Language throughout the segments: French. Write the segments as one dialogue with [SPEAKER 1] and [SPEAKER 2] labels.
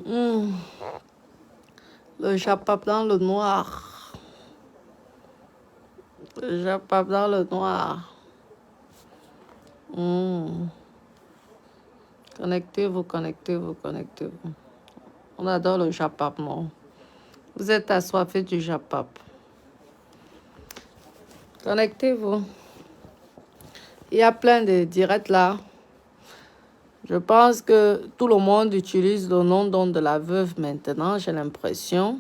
[SPEAKER 1] Hmm. Le japap dans le noir. Le japap dans le noir. Hmm. Connectez-vous, connectez-vous, connectez-vous. On adore le japap, non? Vous êtes assoiffés du japap. Connectez-vous. Il y a plein de directs là. Je pense que tout le monde utilise le nom de la veuve maintenant, j'ai l'impression.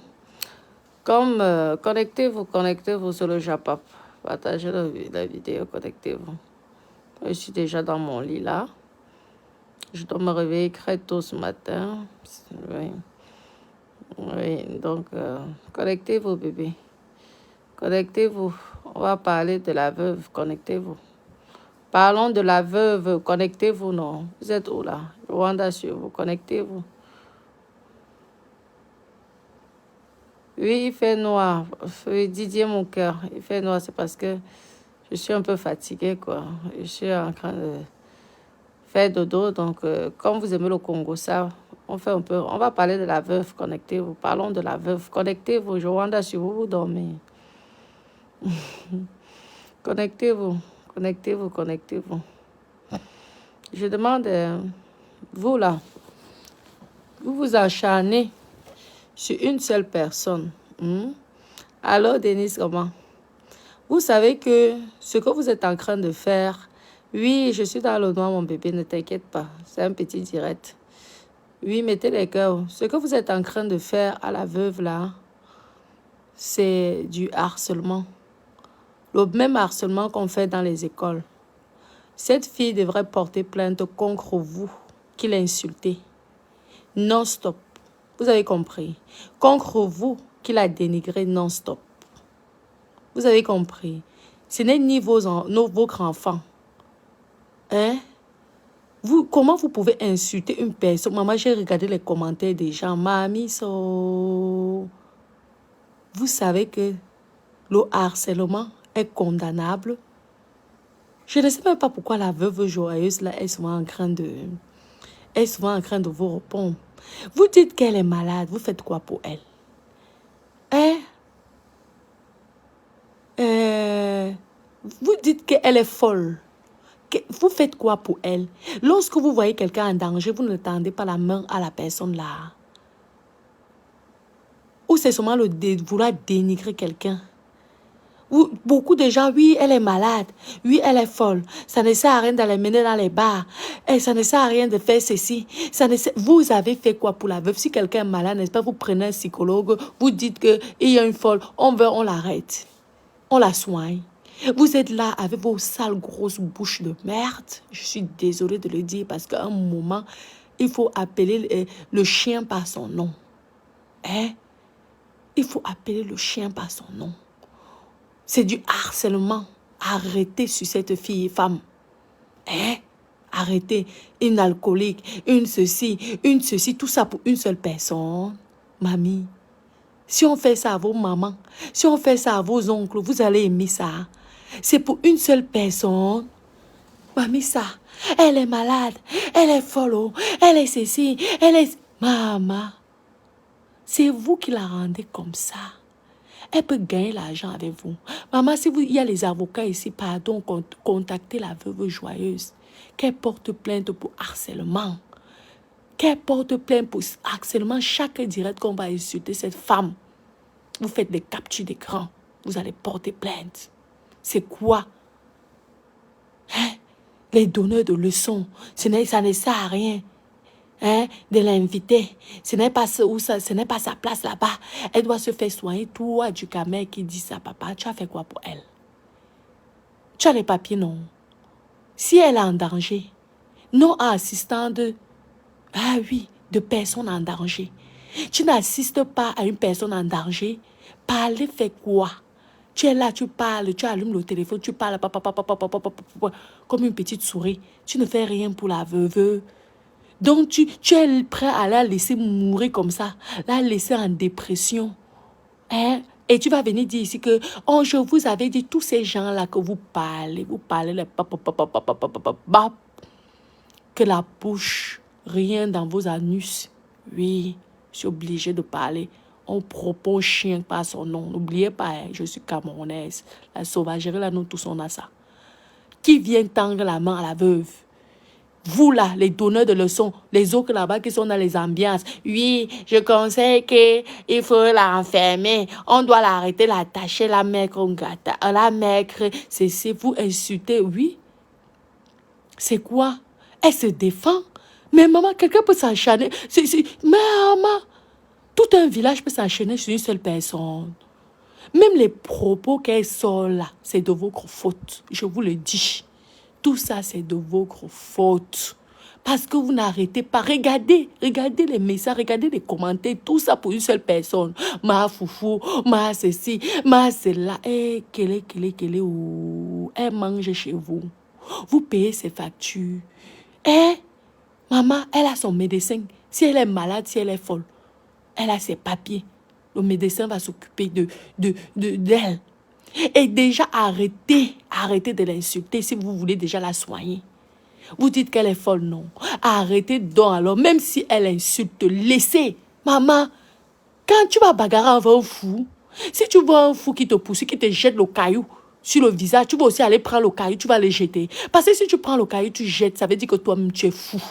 [SPEAKER 1] Comme connectez-vous, connectez-vous sur le japap. Partagez la vidéo, connectez-vous. Je suis déjà dans mon lit là. Je dois me réveiller très tôt ce matin. Oui, oui. Donc connectez-vous, bébé. Connectez-vous. On va parler de la veuve, connectez-vous. Parlons de la veuve, connectez-vous, non. Vous êtes où là? Rwanda sur vous, connectez-vous. Oui, il fait noir. Oui, Didier, mon cœur, il fait noir, c'est parce que je suis un peu fatiguée, quoi. Je suis en train de faire dodo, donc comme vous aimez le Congo, ça, on fait un peu... On va parler de la veuve, connectez-vous. Parlons de la veuve, connectez-vous. Rwanda sur vous, vous dormez. Connectez-vous, connectez-vous, connectez-vous. Je demande, vous là, vous vous acharnez sur une seule personne. Alors, Denise, comment? Vous savez que ce que vous êtes en train de faire, oui, je suis dans le noir, mon bébé, ne t'inquiète pas, c'est un petit direct. Oui, mettez les cœurs. Ce que vous êtes en train de faire à la veuve là, c'est du harcèlement. Le même harcèlement qu'on fait dans les écoles. Cette fille devrait porter plainte contre vous qui l'a insultée. Non-stop. Vous avez compris. Contre vous qui l'a dénigré non-stop. Vous avez compris. Ce n'est ni votre enfant. Hein? Comment vous pouvez insulter une personne? Maman, j'ai regardé les commentaires des gens. Mamie, vous savez que le harcèlement est condamnable. Je ne sais même pas pourquoi la veuve joyeuse là est souvent en train de vous répondre. Vous dites qu'elle est malade. Vous faites quoi pour elle? Hein? Vous dites qu'elle est folle. Vous faites quoi pour elle? Lorsque vous voyez quelqu'un en danger, vous ne tendez pas la main à la personne là. Ou c'est seulement vouloir dénigrer quelqu'un. Beaucoup de gens, oui, elle est malade. Oui, elle est folle. Ça ne sert à rien d'aller mener dans les bars. Et ça ne sert à rien de faire ceci. Vous avez fait quoi pour la veuve? Si quelqu'un est malade, n'est-ce pas, vous prenez un psychologue, vous dites qu'il y a une folle, on l'arrête. On la soigne. Vous êtes là avec vos sales grosses bouches de merde. Je suis désolée de le dire parce qu'à un moment, il faut appeler le chien par son nom. Hein? Il faut appeler le chien par son nom. C'est du harcèlement. Arrêtez sur cette fille femme. Hein? Arrêtez. Une alcoolique, une ceci, tout ça pour une seule personne. Mamie, si on fait ça à vos mamans, si on fait ça à vos oncles, vous allez aimer ça. C'est pour une seule personne. Mamie, ça, elle est malade, elle est folle, elle est ceci, elle est... Maman, c'est vous qui la rendez comme ça. Elle peut gagner l'argent avec vous. Maman, si il y a les avocats ici, pardon, contactez la veuve joyeuse. Qu'elle porte plainte pour harcèlement. Qu'elle porte plainte pour harcèlement. Chaque direct qu'on va insulter cette femme, vous faites des captures d'écran. Vous allez porter plainte. C'est quoi? Hein? Les donneurs de leçons, ça ne sert à rien. Hein, de l'inviter. Ce n'est pas sa place là-bas. Elle doit se faire soigner. Toi, du camel qui dit ça, papa, tu as fait quoi pour elle? Tu as les papiers, non? Si elle est en danger, non assistant de... Ah oui, de personnes en danger. Tu n'assistes pas à une personne en danger. Parler fait quoi? Tu es là, tu parles, tu allumes le téléphone, tu parles, comme une petite souris. Tu ne fais rien pour la veuve. Donc, tu es prêt à la laisser mourir comme ça, la laisser en dépression. Hein? Et tu vas venir dire ici que, oh, je vous avais dit, tous ces gens-là que vous parlez, les que la bouche, rien dans vos anus. Oui, Je suis obligée de parler. On propose chien par son nom. N'oubliez pas, hein, je suis camerounaise. La sauvagerie, là, nous tous, on a ça. Qui vient tendre la main à la veuve? Vous là, les donneurs de leçons, les autres là-bas qui sont dans les ambiances. Oui, je conseille qu'il faut la enfermer. On doit l'arrêter, l'attacher, la mettre la mettre. C'est vous insultez, oui. C'est quoi? Elle se défend. Mais maman, quelqu'un peut s'enchaîner. Maman, tout un village peut s'enchaîner sur une seule personne. Même les propos qu'elle sort là, c'est de votre faute. Je vous le dis. Tout ça, c'est de votre faute. Parce que vous n'arrêtez pas. Regardez les messages, regardez les commentaires. Tout ça pour une seule personne. Ma foufou, ma ceci, ma cela. Eh, quelle, elle mange chez vous. Vous payez ses factures. Eh, maman, elle a son médecin. Si elle est malade, si elle est folle, elle a ses papiers. Le médecin va s'occuper d'elle. Et déjà, arrêtez de l'insulter si vous voulez déjà la soigner. Vous dites qu'elle est folle, non. Arrêtez donc alors, même si elle insulte, laissez. Maman, quand tu vas bagarrer avec un fou, si tu vois un fou qui te pousse, qui te jette le caillou sur le visage, tu vas aussi aller prendre le caillou, tu vas le jeter. Parce que si tu prends le caillou, tu jettes, ça veut dire que toi-même, tu es fou.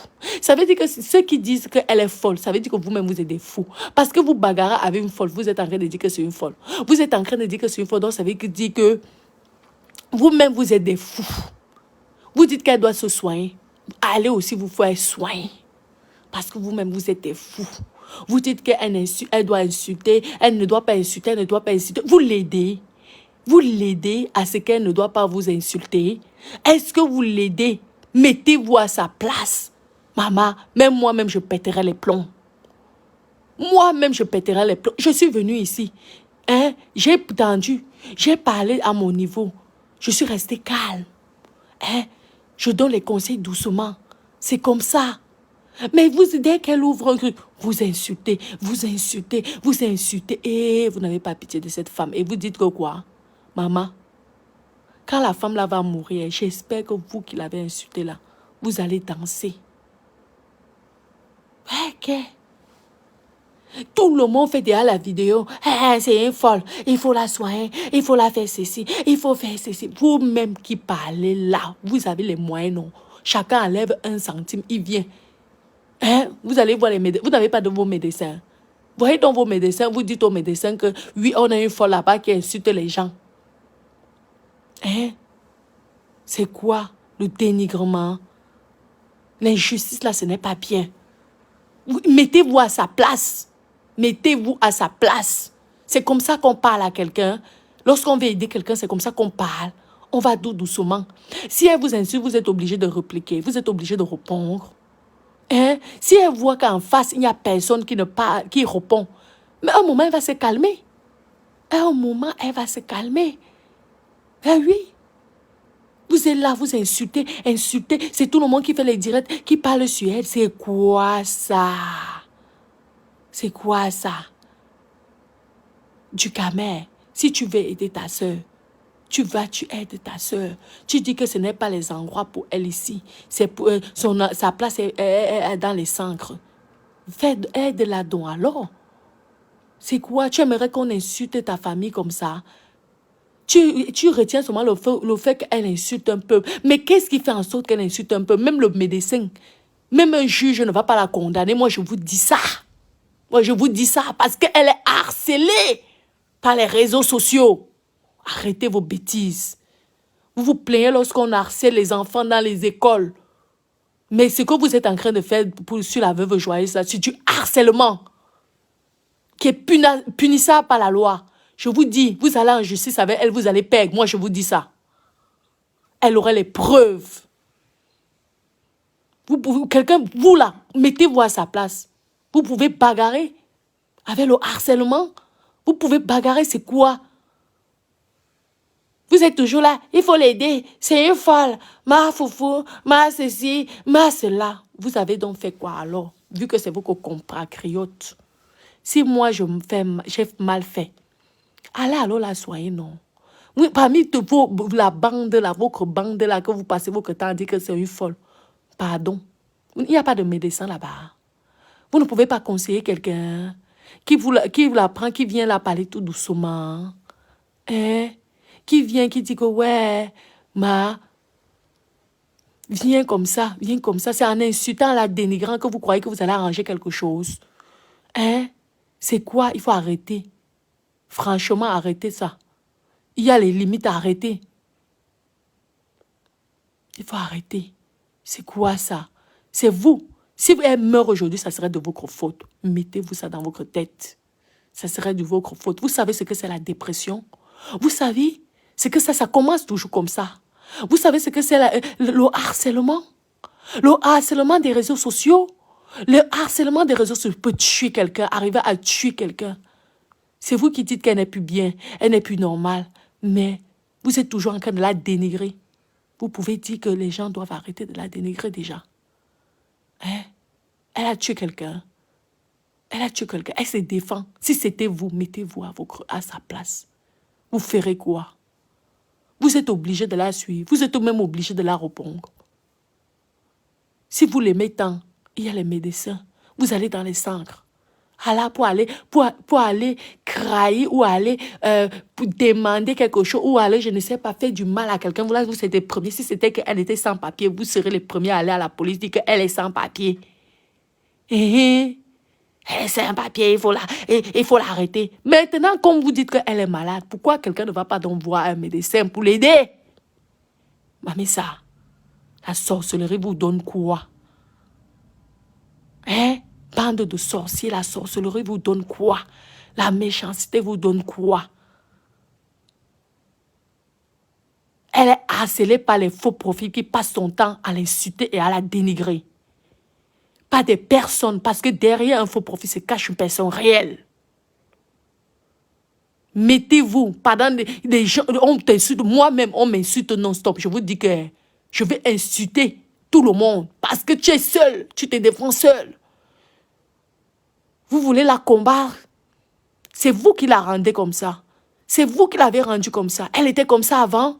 [SPEAKER 1] Ça veut dire que ceux qui disent qu'elle est folle, ça veut dire que vous-même, vous êtes des fous. Parce que vous bagarrez avec une folle, vous êtes en train de dire que c'est une folle. Vous êtes en train de dire que c'est une folle, donc ça veut dire que vous-même, vous êtes des fous. Vous dites qu'elle doit se soigner. Allez aussi vous faire soigner. Parce que vous-même, vous êtes des fous. Vous dites qu'elle doit insulter, elle ne doit pas insulter, elle ne doit pas insulter. Vous l'aidez. Vous l'aidez à ce qu'elle ne doit pas vous insulter. Est-ce que vous l'aidez? Mettez-vous à sa place. Maman, même moi-même, je pèterai les plombs. Moi-même, je pèterai les plombs. Je suis venue ici. Hein? J'ai tendu. J'ai parlé à mon niveau. Je suis restée calme. Hein? Je donne les conseils doucement. C'est comme ça. Mais dès qu'elle ouvre un truc, vous insultez. Et vous n'avez pas pitié de cette femme. Et vous dites que quoi? Maman, quand la femme là va mourir, j'espère que vous qui l'avez insultée là, vous allez danser. Ok. Tout le monde fait déjà la vidéo. C'est une folle. Il faut la soigner. Il faut la faire ceci. Il faut faire ceci. Vous-même qui parlez là, vous avez les moyens, non? Chacun enlève 1 centime, il vient. Hein? Vous allez voir les médecins. Vous n'avez pas de vos médecins. Voyez donc vos médecins, vous dites aux médecins que oui, on a une folle là-bas qui insulte les gens. Hein? C'est quoi le dénigrement? L'injustice là, ce n'est pas bien. Mettez-vous à sa place. Mettez-vous à sa place. C'est comme ça qu'on parle à quelqu'un. Lorsqu'on veut aider quelqu'un, c'est comme ça qu'on parle. On va doucement. Si elle vous insulte, vous êtes obligé de répliquer. Vous êtes obligé de répondre. Hein? Si elle voit qu'en face, il n'y a personne qui répond, mais à un moment, elle va se calmer. À un moment, elle va se calmer. Eh oui. Vous êtes là, vous insultez. C'est tout le monde qui fait les directs, qui parle sur elle. C'est quoi ça? C'est quoi ça? Du camère. Si tu veux aider ta soeur, tu aides ta soeur. Tu dis que ce n'est pas les endroits pour elle ici. C'est pour sa place est dans les centres. Aide-la donc alors. C'est quoi? Tu aimerais qu'on insulte ta famille comme ça? Tu retiens seulement le fait qu'elle insulte un peu. Mais qu'est-ce qui fait en sorte qu'elle insulte un peu? Même le médecin, même un juge ne va pas la condamner. Moi, je vous dis ça. Moi, je vous dis ça parce qu'elle est harcelée par les réseaux sociaux. Arrêtez vos bêtises. Vous vous plaignez lorsqu'on harcèle les enfants dans les écoles. Mais ce que vous êtes en train de faire sur la veuve joyeuse, c'est du harcèlement qui est punissable par la loi. Je vous dis, vous allez en justice avec elle, vous allez perdre. Moi, je vous dis ça. Elle aurait les preuves. Vous là, mettez-vous à sa place. Vous pouvez bagarrer avec le harcèlement. Vous pouvez bagarrer, c'est quoi? Vous êtes toujours là, il faut l'aider. C'est une folle. Ma foufou, ma ceci, ma cela. Vous avez donc fait quoi alors? Vu que c'est vous qui compatriotes. Si moi, j'ai mal fait, allez alors la soigner, non? Oui, parmi la bande là, votre bande là, que vous passez votre temps à dire que c'est une folle. Pardon. Il n'y a pas de médecin là-bas. Vous ne pouvez pas conseiller quelqu'un qui vous la prend, qui vient la parler tout doucement. Hein? Qui vient, qui dit que ouais, viens comme ça, viens comme ça. C'est en insultant, la dénigrant que vous croyez que vous allez arranger quelque chose. Hein? C'est quoi? Il faut arrêter. Franchement, arrêtez ça. Il y a les limites à arrêter. Il faut arrêter. C'est quoi ça? C'est vous. Si elle meurt aujourd'hui, ça serait de votre faute. Mettez-vous ça dans votre tête. Ça serait de votre faute. Vous savez ce que c'est la dépression? Vous savez ce que ça commence toujours comme ça. Vous savez ce que c'est le harcèlement? Le harcèlement des réseaux sociaux. Le harcèlement des réseaux sociaux peut tuer quelqu'un, arriver à tuer quelqu'un. C'est vous qui dites qu'elle n'est plus bien, elle n'est plus normale. Mais vous êtes toujours en train de la dénigrer. Vous pouvez dire que les gens doivent arrêter de la dénigrer déjà. Hein? Elle a tué quelqu'un. Elle a tué quelqu'un. Elle se défend. Si c'était vous, mettez-vous à sa place. Vous ferez quoi? Vous êtes obligé de la suivre. Vous êtes même obligé de la répondre. Si vous l'aimez tant, il y a les médecins. Vous allez dans les centres. Alors pour aller crailler ou aller pour demander quelque chose ou aller, je ne sais pas, faire du mal à quelqu'un. Vous êtes les premiers. Si c'était qu'elle était sans papier, vous serez les premiers à aller à la police dire qu'elle est sans papier. Elle est sans papier, il faut l'arrêter. Maintenant, comme vous dites qu'elle est malade, pourquoi quelqu'un ne va pas donc voir un médecin pour l'aider? Mais ça, la sorcellerie vous donne quoi? Hein? Bande de sorciers, la sorcellerie vous donne quoi? La méchanceté vous donne quoi? Elle est harcelée par les faux profils qui passent son temps à l'insulter et à la dénigrer. Pas des personnes, parce que derrière un faux profil se cache une personne réelle. Mettez-vous, pendant des gens, on t'insulte, moi-même on m'insulte non-stop. Je vous dis que je vais insulter tout le monde parce que tu es seul, tu te défends seul. Vous voulez la combattre? C'est vous qui la rendez comme ça. C'est vous qui l'avez rendue comme ça. Elle était comme ça avant?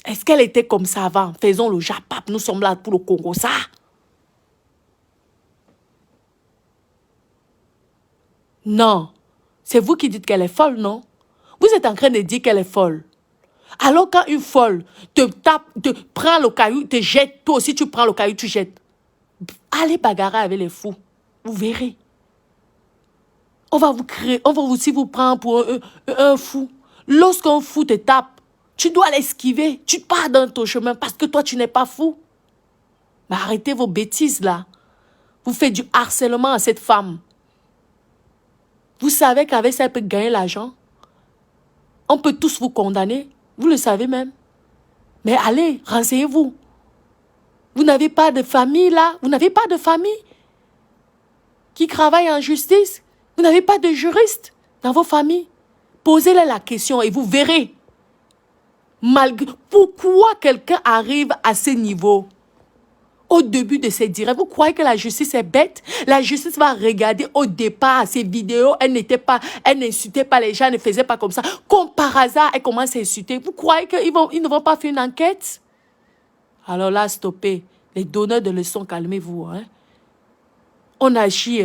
[SPEAKER 1] Est-ce qu'elle était comme ça avant? Faisons le japap, nous sommes là pour le Congo, ça. Non. C'est vous qui dites qu'elle est folle, non? Vous êtes en train de dire qu'elle est folle. Alors quand une folle te tape, te prend le caillou, te jette, toi aussi tu prends le caillou, tu jettes. Allez bagarrer avec les fous. Vous verrez. On va vous créer, on va aussi vous prendre pour un fou. Lorsqu'un fou te tape, tu dois l'esquiver. Tu pars dans ton chemin parce que toi, tu n'es pas fou. Mais arrêtez vos bêtises là. Vous faites du harcèlement à cette femme. Vous savez qu'avec ça, elle peut gagner l'argent. On peut tous vous condamner. Vous le savez même. Mais allez, renseignez-vous. Vous n'avez pas de famille là. Vous n'avez pas de famille qui travaille en justice. Vous n'avez pas de juriste dans vos familles. Posez-leur la question et vous verrez. Pourquoi quelqu'un arrive à ce niveau? Au début de ces directs, vous croyez que la justice est bête? La justice va regarder au départ ces vidéos. Elle n'insultait pas les gens, elle ne faisait pas comme ça. Comme par hasard, elle commence à insulter. Vous croyez qu'ils ne vont pas faire une enquête? Alors là, stoppez. Les donneurs de leçons, calmez-vous. Hein? On agit.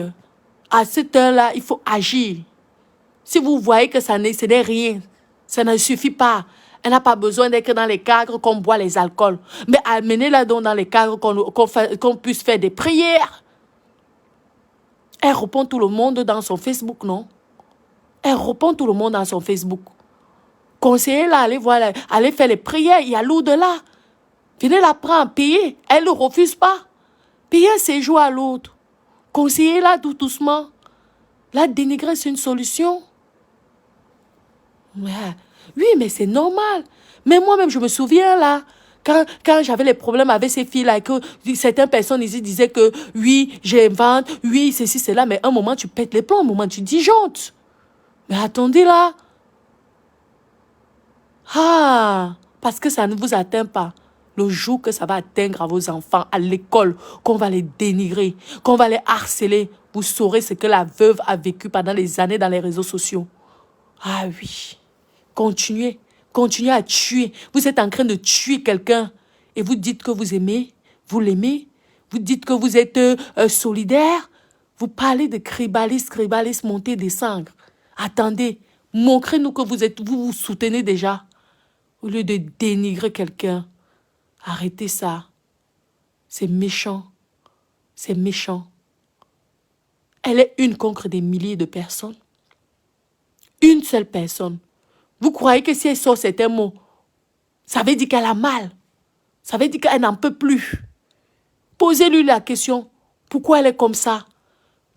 [SPEAKER 1] À cette heure-là, il faut agir. Si vous voyez que ce n'est rien, ça ne suffit pas. Elle n'a pas besoin d'être dans les cadres qu'on boit les alcools. Mais amenez-la donc dans les cadres qu'on puisse faire des prières. Elle répond tout le monde dans son Facebook, non? Elle répond tout le monde dans son Facebook. Conseillez-la, allez voir, allez faire les prières, il y a l'au-delà. Venez la prendre, payez. Elle ne refuse pas. Payez un séjour à l'autre. Conseillez-la doucement. La dénigrer, c'est une solution. Oui, mais c'est normal. Mais moi-même, je me souviens là, quand j'avais les problèmes avec ces filles-là, que certaines personnes ici disaient que oui, j'invente, oui, ceci, cela, mais un moment, tu pètes les plombs, un moment, tu disjonctes. Mais attendez là. Parce que ça ne vous atteint pas. Le jour que ça va atteindre à vos enfants, à l'école, qu'on va les dénigrer, qu'on va les harceler, vous saurez ce que la veuve a vécu pendant les années dans les réseaux sociaux. Ah oui. Continuez à tuer. Vous êtes en train de tuer quelqu'un et vous dites que vous aimez, vous l'aimez, Vous dites que vous êtes solidaire. Vous parlez de cribalis, monter, descendre. Attendez, montrez-nous que vous soutenez déjà. Au lieu de dénigrer quelqu'un. Arrêtez ça. C'est méchant. C'est méchant. Elle est une contre des milliers de personnes. Une seule personne. Vous croyez que si elle sort certains mots, ça veut dire qu'elle a mal. Ça veut dire qu'elle n'en peut plus. Posez-lui la question. Pourquoi elle est comme ça?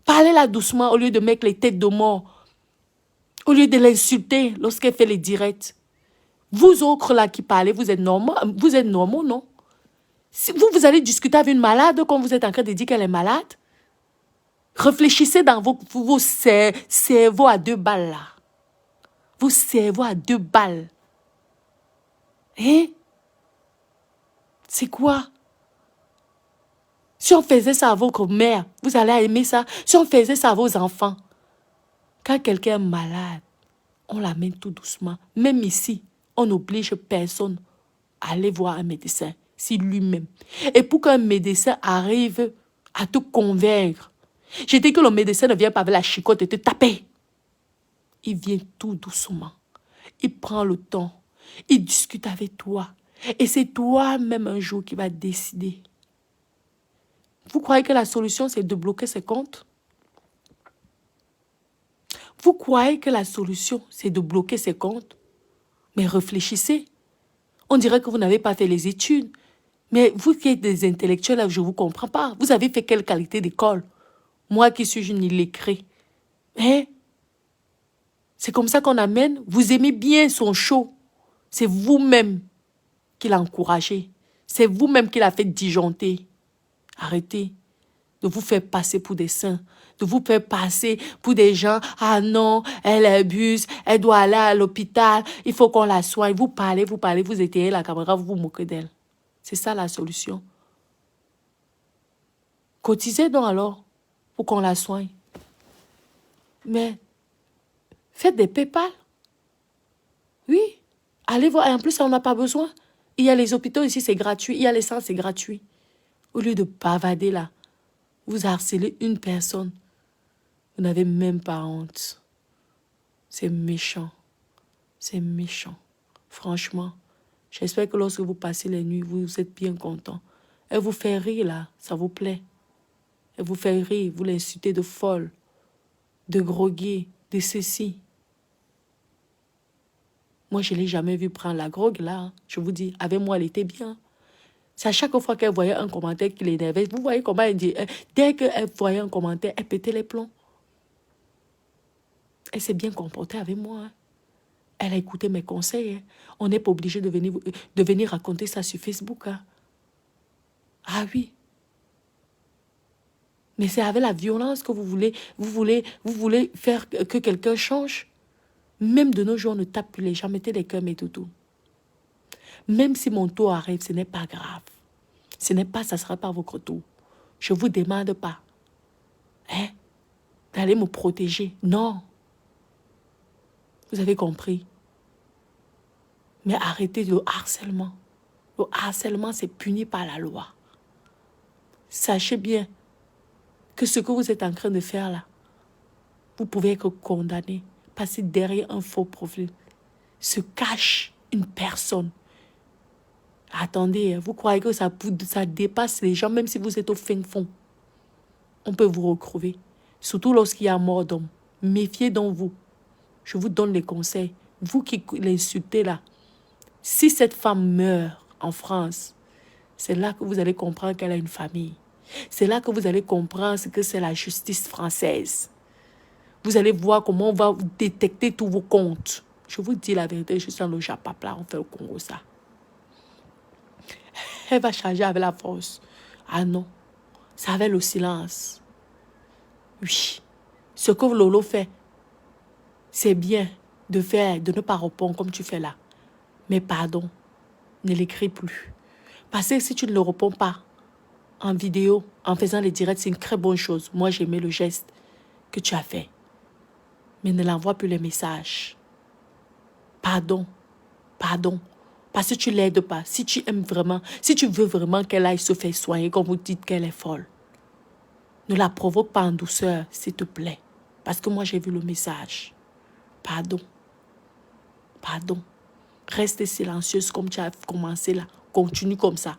[SPEAKER 1] Parlez-la doucement au lieu de mettre les têtes de mort. Au lieu de l'insulter lorsqu'elle fait les directs. Vous autres là qui parlez, vous êtes normaux, non? Si vous allez discuter avec une malade quand vous êtes en train de dire qu'elle est malade. Réfléchissez dans vos cerveaux à 2 balles là. Vos cerveaux à 2 balles. Hein? C'est quoi? Si on faisait ça à votre mère, vous allez aimer ça. Si on faisait ça à vos enfants. Quand quelqu'un est malade, on l'amène tout doucement. Même ici, on n'oblige personne à aller voir un médecin. C'est lui-même. Et pour qu'un médecin arrive à te convaincre, je dis que le médecin ne vient pas avec la chicotte et te taper. Il vient tout doucement. Il prend le temps. Il discute avec toi. Et c'est toi-même un jour qui va décider. Vous croyez que la solution, c'est de bloquer ses comptes? Vous croyez que la solution, c'est de bloquer ses comptes? Mais réfléchissez. On dirait que vous n'avez pas fait les études. Mais vous qui êtes des intellectuels, je ne vous comprends pas. Vous avez fait quelle qualité d'école? Moi qui suis une illettrée. Hein? C'est comme ça qu'on amène. Vous aimez bien son show. C'est vous-même qui l'a encouragé. C'est vous-même qui l'a fait disjoncter. Arrêtez de vous faire passer pour des saints. De vous faire passer pour des gens. Ah non, elle abuse. Elle doit aller à l'hôpital. Il faut qu'on la soigne. Vous parlez, vous éteignez la caméra, vous vous moquez d'elle. C'est ça la solution. Cotisez donc alors pour qu'on la soigne. Mais faites des PayPal. Oui. Allez voir. Et en plus, on n'a pas besoin. Il y a les hôpitaux ici, c'est gratuit. Il y a l'essence, c'est gratuit. Au lieu de bavader là, vous harcelez une personne. Vous n'avez même pas honte. C'est méchant. C'est méchant. Franchement, j'espère que lorsque vous passez les nuits, vous êtes bien content. Elle vous fait rire là, ça vous plaît. Elle vous fait rire, vous l'insultez de folle, de groguer, de ceci. Moi, je ne l'ai jamais vu prendre la grogue là. Je vous dis, avec moi, elle était bien. C'est à chaque fois qu'elle voyait un commentaire qui l'énervait. Vous voyez comment elle dit. Dès qu'elle voyait un commentaire, elle pétait les plombs. Elle s'est bien comportée avec moi. Hein. Elle a écouté mes conseils. Hein. On n'est pas obligé de venir raconter ça sur Facebook. Hein. Ah oui. Mais c'est avec la violence que vous voulez faire que quelqu'un change. Même de nos jours, on ne tape plus les gens. Mettez les cœurs, mes toutous. Même si mon tour arrive, ce n'est pas grave. Ce n'est pas, ça ne sera pas votre tour. Je ne vous demande pas. Hein? D'aller me protéger. Non. Vous avez compris. Mais arrêtez le harcèlement. Le harcèlement, c'est puni par la loi. Sachez bien que ce que vous êtes en train de faire là, vous pouvez être condamné parce que derrière un faux profil se cache une personne. Attendez, vous croyez que ça dépasse les gens, même si vous êtes au fin fond. On peut vous retrouver. Surtout lorsqu'il y a mort d'homme. Méfiez donc vous. Je vous donne les conseils. Vous qui l'insultez là. Si cette femme meurt en France, c'est là que vous allez comprendre qu'elle a une famille. C'est là que vous allez comprendre ce que c'est la justice française. Vous allez voir comment on va détecter tous vos comptes. Je vous dis la vérité, je suis dans le Japap là, on fait au Congo ça. Elle va charger avec la force. Ah non, c'est avec le silence. Oui, ce que Lolo fait, c'est bien de ne pas répondre comme tu fais là. Mais pardon, ne l'écris plus. Parce que si tu ne le réponds pas en vidéo, en faisant les directs, c'est une très bonne chose. Moi, j'aimais le geste que tu as fait. Mais ne l'envoie plus les messages. Pardon, pardon. Parce que tu ne l'aides pas. Si tu aimes vraiment, si tu veux vraiment qu'elle aille se faire soigner, comme vous dites qu'elle est folle, ne la provoque pas en douceur, s'il te plaît. Parce que moi, j'ai vu le message. Pardon. Pardon. Reste silencieuse comme tu as commencé là. Continue comme ça.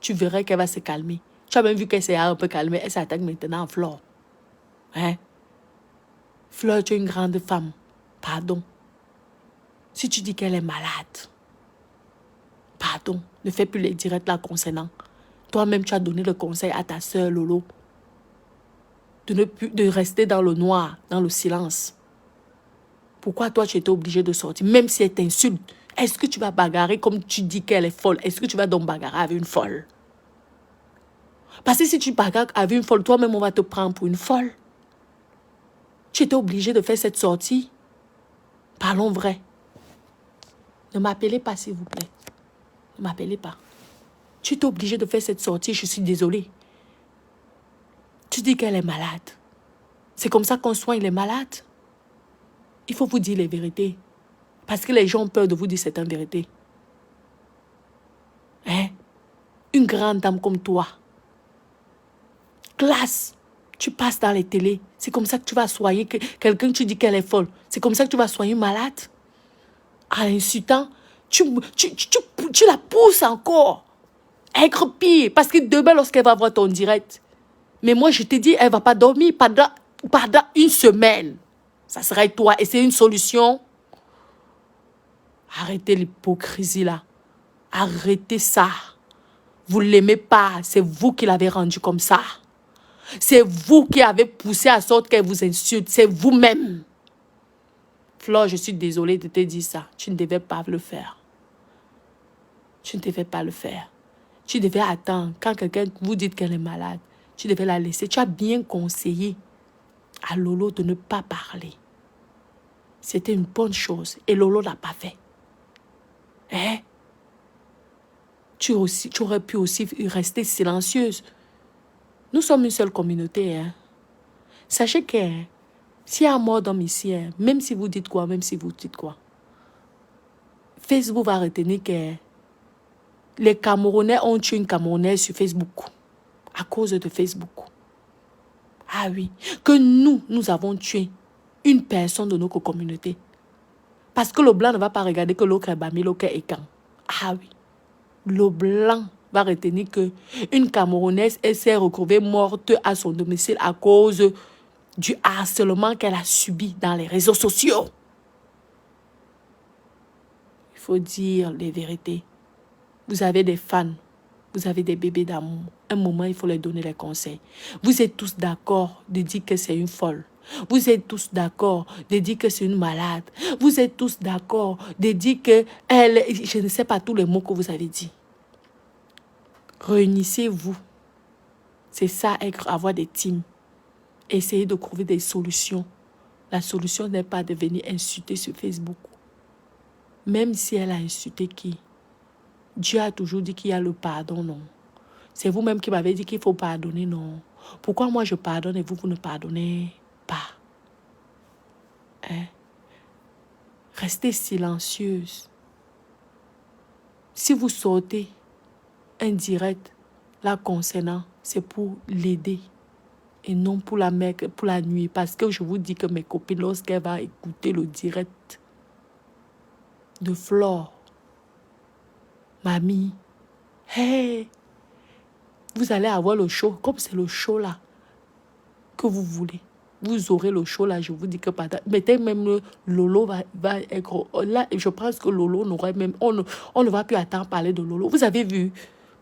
[SPEAKER 1] Tu verras qu'elle va se calmer. Tu as même vu qu'elle s'est un peu calmée. Elle s'attaque maintenant à Flore. Hein? Fleur, tu es une grande femme. Pardon. Si tu dis qu'elle est malade, pardon, ne fais plus les directs là concernant. Toi-même, tu as donné le conseil à ta sœur Lolo de rester dans le noir, dans le silence. Pourquoi toi, tu étais obligé de sortir, même si elle t'insulte? Est-ce que tu vas bagarrer comme tu dis qu'elle est folle? Est-ce que tu vas donc bagarrer avec une folle? Parce que si tu bagarres avec une folle, toi-même, on va te prendre pour une folle. Tu étais obligé de faire cette sortie. Parlons vrai. Ne m'appelez pas, s'il vous plaît. Ne m'appelez pas. Tu étais obligé de faire cette sortie, je suis désolée. Tu dis qu'elle est malade. C'est comme ça qu'on soigne les malades. Il faut vous dire les vérités. Parce que les gens ont peur de vous dire certaines vérités. Hein? Une grande dame comme toi. Classe. Tu passes dans les télés. C'est comme ça que tu vas soigner quelqu'un, tu dis qu'elle est folle. C'est comme ça que tu vas soigner une malade. En insultant, tu la pousses encore. Être pire. Parce que demain, lorsqu'elle va voir ton direct. Mais moi, je te dis, elle ne va pas dormir pendant une semaine. Ça serait toi. Et c'est une solution. Arrêtez l'hypocrisie là. Arrêtez ça. Vous ne l'aimez pas. C'est vous qui l'avez rendu comme ça. C'est vous qui avez poussé à sorte qu'elle vous insulte. C'est vous-même. Flore, je suis désolée de te dire ça. Tu ne devais pas le faire. Tu ne devais pas le faire. Tu devais attendre. Quand quelqu'un vous dit qu'elle est malade, tu devais la laisser. Tu as bien conseillé à Lolo de ne pas parler. C'était une bonne chose. Et Lolo n'a pas fait. Hein? Tu aurais pu aussi rester silencieuse. Nous sommes une seule communauté. Hein? Sachez que s'il y a un mort d'homme ici, hein, même si vous dites quoi, Facebook va retenir que les Camerounais ont tué une Camerounaise sur Facebook. À cause de Facebook. Ah oui. Que nous avons tué une personne de notre communauté. Parce que le blanc ne va pas regarder que l'autre est Bami, l'autre est Ekan. Ah oui. Le blanc va retenir que une Camerounaise s'est retrouvée morte à son domicile à cause du harcèlement qu'elle a subi dans les réseaux sociaux. Il faut dire les vérités. Vous avez des fans. Vous avez des bébés d'amour. Un moment, il faut leur donner les conseils. Vous êtes tous d'accord de dire que c'est une folle. Vous êtes tous d'accord de dire que c'est une malade. Vous êtes tous d'accord de dire que elle... Je ne sais pas tous les mots que vous avez dit. Réunissez-vous. C'est ça, avoir des teams. Essayez de trouver des solutions. La solution n'est pas de venir insulter sur Facebook. Même si elle a insulté qui? Dieu a toujours dit qu'il y a le pardon, non. C'est vous-même qui m'avez dit qu'il faut pardonner, non. Pourquoi moi je pardonne et vous, vous ne pardonnez pas? Hein? Restez silencieuse. Si vous sortez un direct là concernant, c'est pour l'aider et non pour la nuit. Parce que je vous dis que mes copines, lorsqu'elles vont écouter le direct de Flore, mamie, hey, vous allez avoir le show, comme c'est le show là que vous voulez. Vous aurez le show là, je vous dis que mettez même le Lolo va être... Là, je pense que Lolo n'aurait même... On ne va plus attendre parler de Lolo. Vous avez vu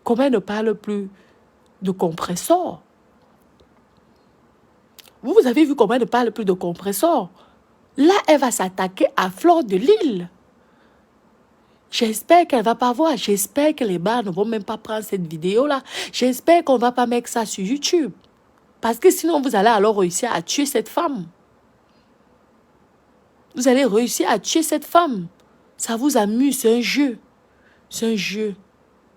[SPEAKER 1] comment elle ne parle plus de compresseur. Vous avez vu comment elle ne parle plus de compresseur. Là, elle va s'attaquer à Flore de Lille. J'espère qu'elle ne va pas voir. J'espère que les bars ne vont même pas prendre cette vidéo-là. J'espère qu'on ne va pas mettre ça sur YouTube. Parce que sinon, vous allez alors réussir à tuer cette femme. Vous allez réussir à tuer cette femme. Ça vous amuse, c'est un jeu. C'est un jeu.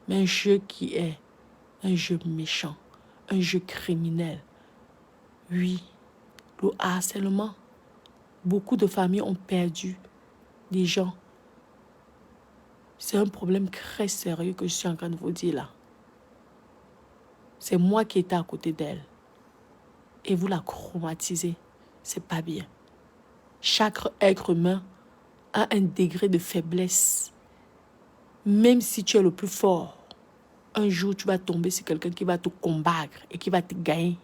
[SPEAKER 1] Mais un jeu qui est un jeu méchant. Un jeu criminel. Oui, le harcèlement. Beaucoup de familles ont perdu des gens C'est un problème très sérieux que je suis en train de vous dire là. C'est moi qui étais à côté d'elle. Et vous la traumatisez. C'est pas bien. Chaque être humain a un degré de faiblesse. Même si tu es le plus fort, un jour tu vas tomber sur quelqu'un qui va te combattre et qui va te gagner.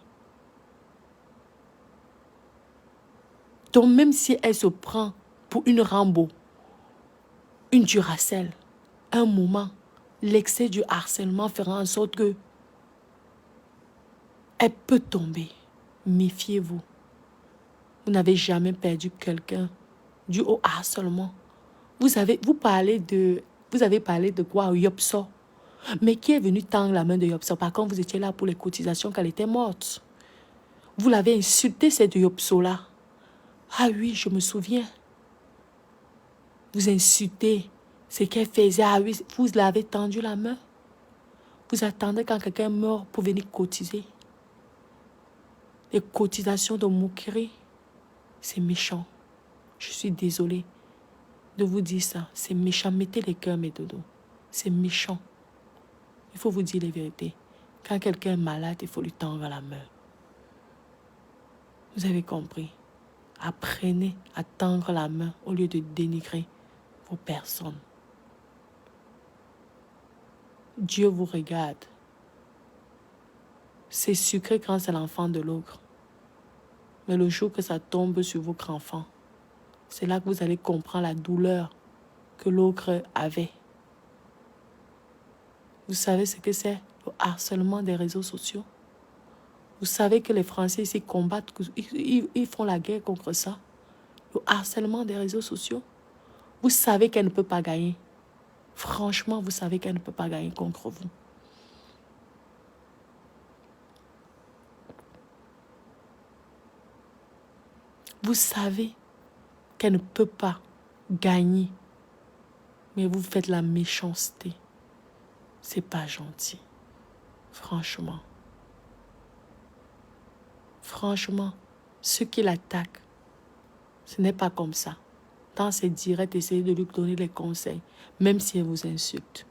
[SPEAKER 1] Donc même si elle se prend pour une Rambo, une Duracell, un moment, l'excès du harcèlement fera en sorte que elle peut tomber. Méfiez-vous. Vous n'avez jamais perdu quelqu'un dû au harcèlement. Vous avez parlé de quoi? Yopso. Mais qui est venu tendre la main de Yopso? Par contre, vous étiez là pour les cotisations quand elle était morte. Vous l'avez insulté, cette Yopso-là. Ah oui, je me souviens. Vous insultez ce qu'elle faisait. Ah oui, vous l'avez tendu la main. Vous attendez quand quelqu'un meurt pour venir cotiser. Les cotisations de moquerie, c'est méchant. Je suis désolée de vous dire ça. C'est méchant. Mettez les cœurs, mes dodos. C'est méchant. Il faut vous dire les vérités. Quand quelqu'un est malade, il faut lui tendre la main. Vous avez compris. Apprenez à tendre la main au lieu de dénigrer vos personnes. Dieu vous regarde. C'est sucré quand c'est l'enfant de l'ogre. Mais le jour que ça tombe sur votre enfant, c'est là que vous allez comprendre la douleur que l'ogre avait. Vous savez ce que c'est le harcèlement des réseaux sociaux? Vous savez que les Français ici combattent, ils font la guerre contre ça. Le harcèlement des réseaux sociaux. Vous savez qu'elle ne peut pas gagner. Franchement, vous savez qu'elle ne peut pas gagner contre vous. Vous savez qu'elle ne peut pas gagner. Mais vous faites la méchanceté. C'est pas gentil. Franchement. Franchement, ceux qui l'attaquent, ce n'est pas comme ça. Dans ses directs, essayez de lui donner les conseils, même si elle vous insulte.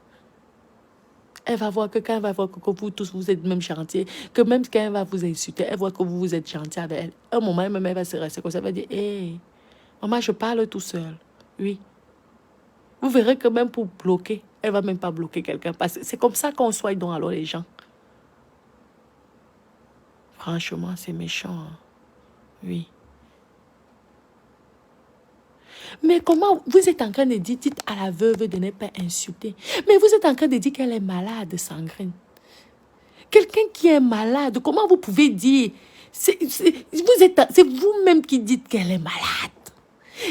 [SPEAKER 1] Elle va voir que quand elle va voir que vous tous, vous êtes même gentils, que même quand elle va vous insulter, elle voit que vous êtes gentil avec elle. Un moment, même elle va se rester comme ça, elle va dire, hé, maman, je parle tout seul. Oui. Vous verrez que même pour bloquer, elle ne va même pas bloquer quelqu'un. Parce que c'est comme ça qu'on soigne donc alors les gens. Franchement, c'est méchant. Hein? Oui. Mais comment vous êtes en train de dire, dites à la veuve de ne pas insulter. Mais vous êtes en train de dire qu'elle est malade, Sangrine. Quelqu'un qui est malade, comment vous pouvez dire, c'est vous-même qui dites qu'elle est malade.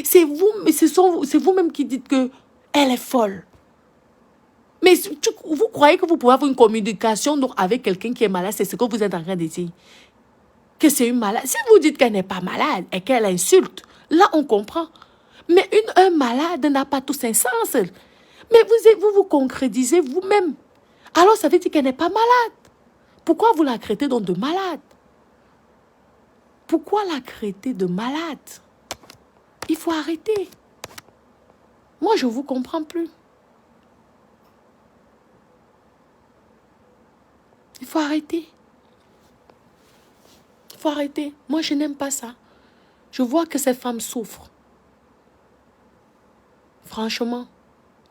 [SPEAKER 1] C'est vous-même qui dites qu'elle est folle. Mais vous croyez que vous pouvez avoir une communication donc, avec quelqu'un qui est malade, c'est ce que vous êtes en train de dire. Que c'est une malade. Si vous dites qu'elle n'est pas malade et qu'elle insulte, là on comprend. Mais un malade n'a pas tout un sens. Mais vous concrétisez vous-même. Alors ça veut dire qu'elle n'est pas malade. Pourquoi vous la traitez donc de malade? Pourquoi la traiter de malade? Il faut arrêter. Moi, je ne vous comprends plus. Il faut arrêter. Il faut arrêter. Moi, je n'aime pas ça. Je vois que ces femmes souffrent. Franchement,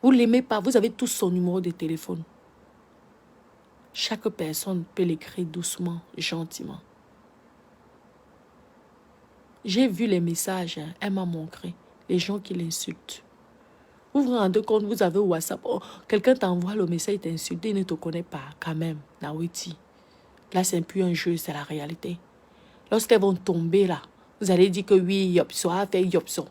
[SPEAKER 1] vous ne l'aimez pas. Vous avez tous son numéro de téléphone. Chaque personne peut l'écrire doucement, gentiment. J'ai vu les messages. Elle m'a montré. Les gens qui l'insultent. Vous vous rendez compte, vous avez WhatsApp. Oh, quelqu'un t'envoie le message, il t'insulte, il ne te connaît pas quand même. Nawiti. Là, c'est plus un jeu, c'est la réalité. Lorsqu'elles vont tomber là, vous allez dire que oui, Yopso a fait Yopso.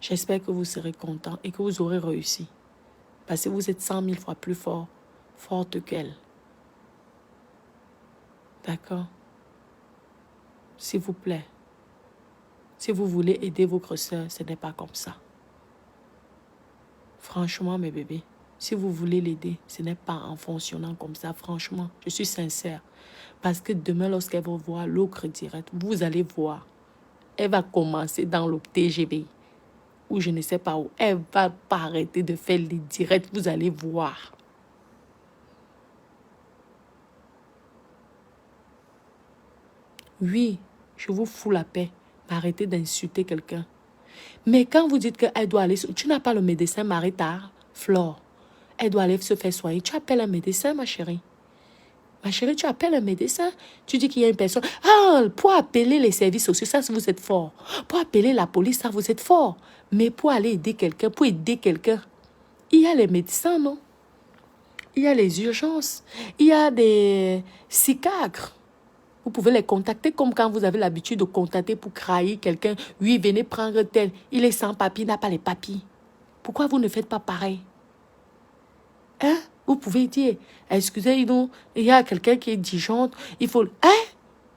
[SPEAKER 1] J'espère que vous serez content et que vous aurez réussi. Parce que vous êtes 100 000 fois plus forte qu'elle. D'accord? S'il vous plaît. Si vous voulez aider votre soeur, ce n'est pas comme ça. Franchement, mes bébés, si vous voulez l'aider, ce n'est pas en fonctionnant comme ça. Franchement, je suis sincère. Parce que demain, lorsqu'elle va voir l'ocre direct, vous allez voir. Elle va commencer dans le TGV. ou je ne sais pas où. Elle va pas arrêter de faire les directs, vous allez voir. Oui, je vous fous la paix. Arrêtez d'insulter quelqu'un. Mais quand vous dites qu'elle doit aller... Tu n'as pas le médecin Marita, Flore. Elle doit aller se faire soigner. Tu appelles un médecin, ma chérie. Ma chérie, tu appelles un médecin. Tu dis qu'il y a une personne. Ah, pour appeler les services sociaux, ça, vous êtes fort. Pour appeler la police, ça, vous êtes fort. Mais pour aller aider quelqu'un, pour aider quelqu'un, il y a les médecins, non? Il y a les urgences. Il y a des psychiatres. Vous pouvez les contacter comme quand vous avez l'habitude de contacter pour trahir quelqu'un. Oui, venez prendre tel. Il est sans papier, il n'a pas les papiers. Pourquoi vous ne faites pas pareil? Hein? Vous pouvez dire, excusez-nous, il y a quelqu'un qui est disjoncte, il faut... Hein?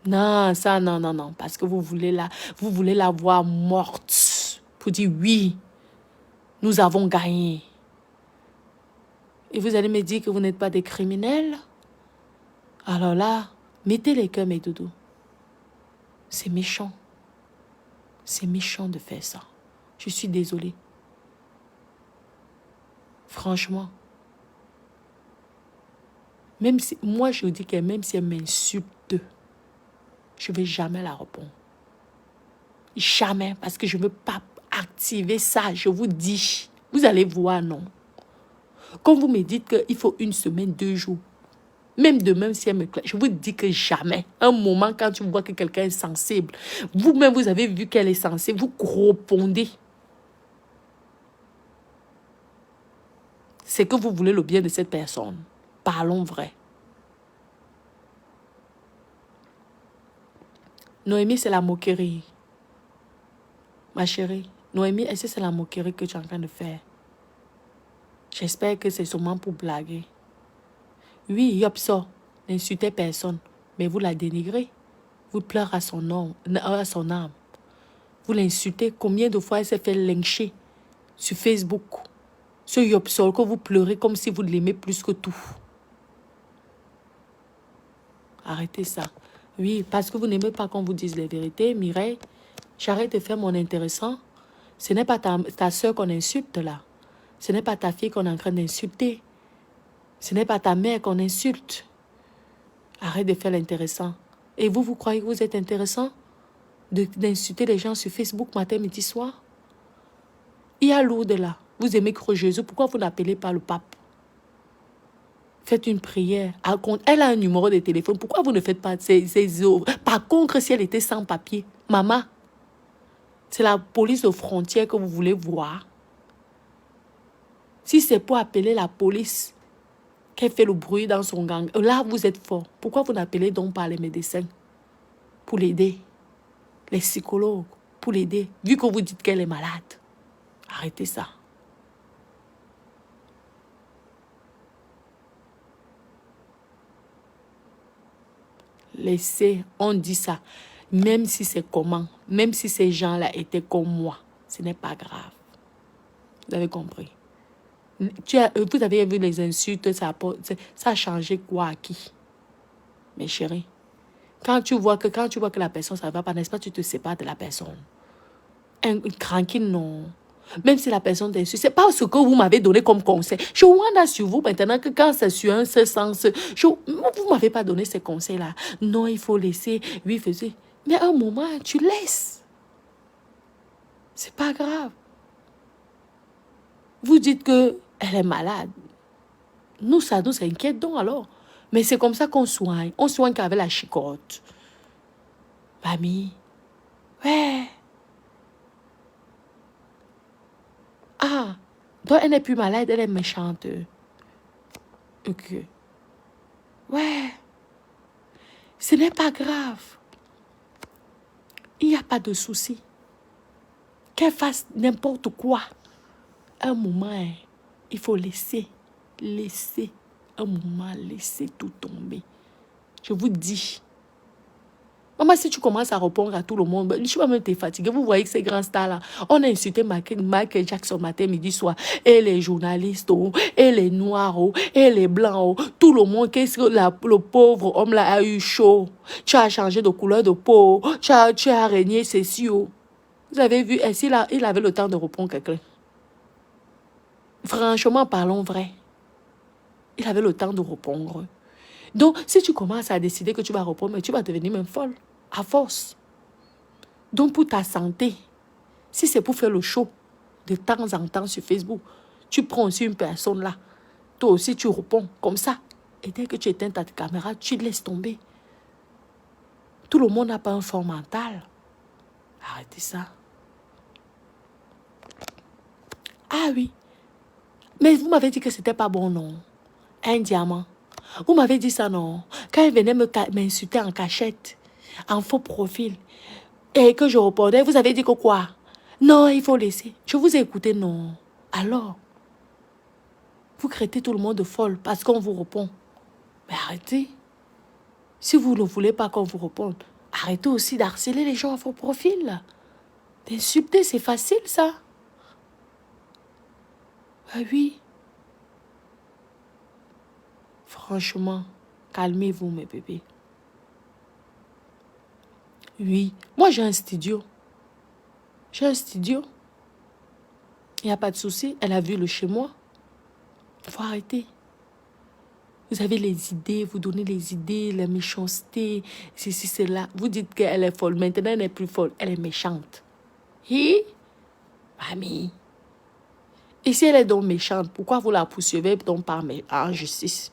[SPEAKER 1] Non, ça, non, non, non. Parce que vous voulez la voir morte. Pour dire, oui, nous avons gagné. Et vous allez me dire que vous n'êtes pas des criminels? Alors là, mettez les cœurs, mes doudous. C'est méchant. C'est méchant de faire ça. Je suis désolée. Franchement. Même si, moi, je vous dis que même si elle m'insulte, je ne vais jamais la répondre. Jamais, parce que je ne veux pas activer ça. Je vous dis, vous allez voir, non. Quand vous me dites qu'il faut 1 semaine, 2 jours, même demain, si elle me claque, je vous dis que jamais. Un moment, quand tu vois que quelqu'un est sensible, vous-même, vous avez vu qu'elle est sensible, vous répondez. C'est que vous voulez le bien de cette personne. Parlons vrai. Noémie, c'est la moquerie. Ma chérie, Noémie, est-ce que c'est la moquerie que tu es en train de faire? J'espère que c'est seulement pour blaguer. Oui, Yopso, n'insultez personne, mais vous la dénigrez. Vous pleurez à son nom, à son âme. Vous l'insultez. Combien de fois elle s'est fait lyncher sur Facebook? Ce Yopso que vous pleurez comme si vous l'aimez plus que tout. Arrêtez ça. Oui, parce que vous n'aimez pas qu'on vous dise les vérités, Mireille. J'arrête de faire mon intéressant. Ce n'est pas ta soeur qu'on insulte là. Ce n'est pas ta fille qu'on est en train d'insulter. Ce n'est pas ta mère qu'on insulte. Arrête de faire l'intéressant. Et vous, vous croyez que vous êtes intéressant d'insulter les gens sur Facebook matin, midi, soir? Il y a Lourdes là. Vous aimez croire Jésus. Pourquoi vous n'appelez pas le pape? Faites une prière. Elle a un numéro de téléphone. Pourquoi vous ne faites pas ses œuvres? Par contre, si elle était sans papier, maman, c'est la police de frontière que vous voulez voir. Si c'est pour appeler la police, qu'elle fait le bruit dans son gang, là, vous êtes fort. Pourquoi vous n'appelez donc pas les médecins pour l'aider? Les psychologues pour l'aider, vu que vous dites qu'elle est malade. Arrêtez ça. Laissez, on dit ça. Même si c'est comment, même si ces gens-là étaient comme moi, ce n'est pas grave. Vous avez compris? Vous avez vu les insultes, ça a changé quoi à qui? Mes chéris, quand tu vois que la personne, ça ne va pas, n'est-ce pas, tu te sépares de la personne. Tranquille, non. Même si la personne t'insulte, ce n'est pas ce que vous m'avez donné comme conseil. Je vois sur vous maintenant que quand c'est sur un seul sens, vous ne m'avez pas donné ces conseils-là. Non, il faut laisser, oui, faisait. Mais à un moment, tu laisses. C'est pas grave. Vous dites qu'elle est malade. Nous, ça nous inquiète donc alors. Mais c'est comme ça qu'on soigne. On soigne qu'avec la chicotte. Mamie. Ouais. Ah. Donc elle n'est plus malade, elle est méchante. Ok. Ouais. Ce n'est pas grave. Il n'y a pas de souci. Qu'elle fasse n'importe quoi. Un moment, il faut laisser un moment, laisser tout tomber. Je vous dis. Maman, si tu commences à répondre à tout le monde, je vais même te fatiguer. Vous voyez que ces grands stars-là, on a insulté Michael Jackson matin, midi, soir. Et les journalistes, et les noirs, et les blancs. Tout le monde, qu'est-ce que le pauvre homme-là a eu chaud. Tu as changé de couleur de peau. Tu as régné ceci. Vous avez vu, est-ce il avait le temps de répondre quelqu'un? Franchement, parlons vrai. Il avait le temps de répondre. Donc, si tu commences à décider que tu vas répondre, mais tu vas devenir même folle, à force. Donc, pour ta santé, si c'est pour faire le show de temps en temps sur Facebook, tu prends aussi une personne là. Toi aussi, tu réponds comme ça. Et dès que tu éteins ta caméra, tu laisses tomber. Tout le monde n'a pas un fort mental. Arrêtez ça. Ah oui. Mais vous m'avez dit que c'était pas bon, non? Un diamant. Vous m'avez dit ça, non? Quand il venait m'insulter en cachette, en faux profil, et que je répondais, vous avez dit que quoi? Non, il faut laisser. Je vous ai écouté, non. Alors, vous traitez tout le monde de folle parce qu'on vous répond. Mais arrêtez. Si vous ne voulez pas qu'on vous réponde, arrêtez aussi d'harceler les gens à faux profil. D'insulter, c'est facile, ça. Ah oui. Franchement, calmez-vous, mes bébés. Oui, moi j'ai un studio. J'ai un studio. Il n'y a pas de souci. Elle a vu le chez moi. Il faut arrêter. Vous avez les idées, vous donnez les idées, la méchanceté, ceci, cela. Vous dites qu'elle est folle. Maintenant, elle n'est plus folle. Elle est méchante. Et, mamie. Et si elle est donc méchante, pourquoi vous la poursuivez donc en justice?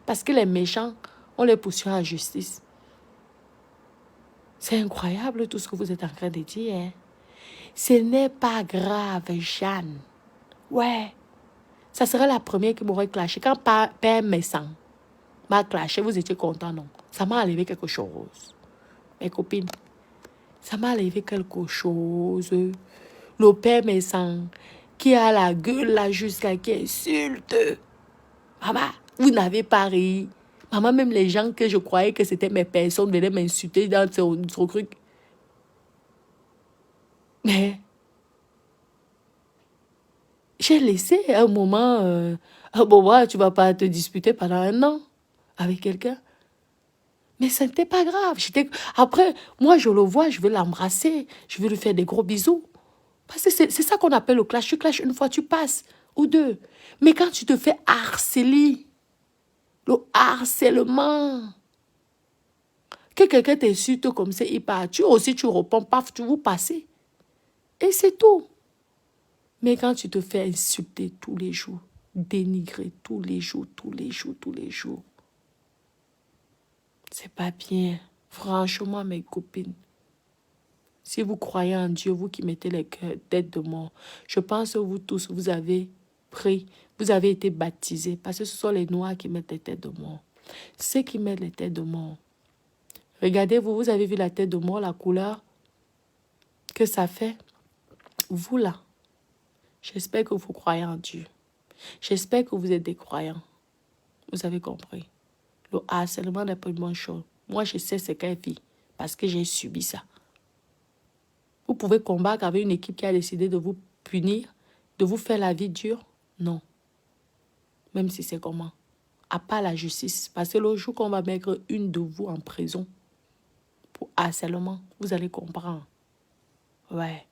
[SPEAKER 1] Parce que les méchants, on les poursuit en justice. C'est incroyable tout ce que vous êtes en train de dire. Hein? Ce n'est pas grave, Jeanne. Ouais. Ça serait la première qui m'aurait clashé. Quand Père Messan m'a clashé, vous étiez content, non? Ça m'a enlevé quelque chose. Mes copines, ça m'a enlevé quelque chose. Le Père Messan qui a la gueule là jusqu'à qui insulte. Maman, vous n'avez pas ri. Maman, même les gens que je croyais que c'était mes personnes venaient m'insulter dans ce truc. Mais j'ai laissé un moment, tu vas pas te disputer pendant 1 an avec quelqu'un. Mais ce n'était pas grave. Après, moi, je le vois, je vais l'embrasser, je vais lui faire des gros bisous. Parce que c'est ça qu'on appelle le clash. Tu clashes une fois, tu passes, ou 2. Mais quand tu te fais harceler, le harcèlement, que quelqu'un t'insulte comme ça, il part. Tu aussi, tu réponds, paf, tu vous passez. Et c'est tout. Mais quand tu te fais insulter tous les jours, dénigrer tous les jours, c'est pas bien. Franchement, mes copines, si vous croyez en Dieu, vous qui mettez les cœurs tête de mort, je pense que vous tous, vous avez pris, vous avez été baptisés, parce que ce sont les Noirs qui mettent les têtes de mort. Ceux qui mettent les têtes de mort. Regardez-vous, vous avez vu la tête de mort, la couleur que ça fait. Vous là, j'espère que vous croyez en Dieu. J'espère que vous êtes des croyants. Vous avez compris. Le harcèlement n'est pas une bonne chose. Moi, je sais ce qu'elle vit parce que j'ai subi ça. Vous pouvez combattre avec une équipe qui a décidé de vous punir, de vous faire la vie dure. Non. Même si c'est comment. À part la justice. Parce que le jour qu'on va mettre une de vous en prison pour harcèlement, vous allez comprendre. Ouais.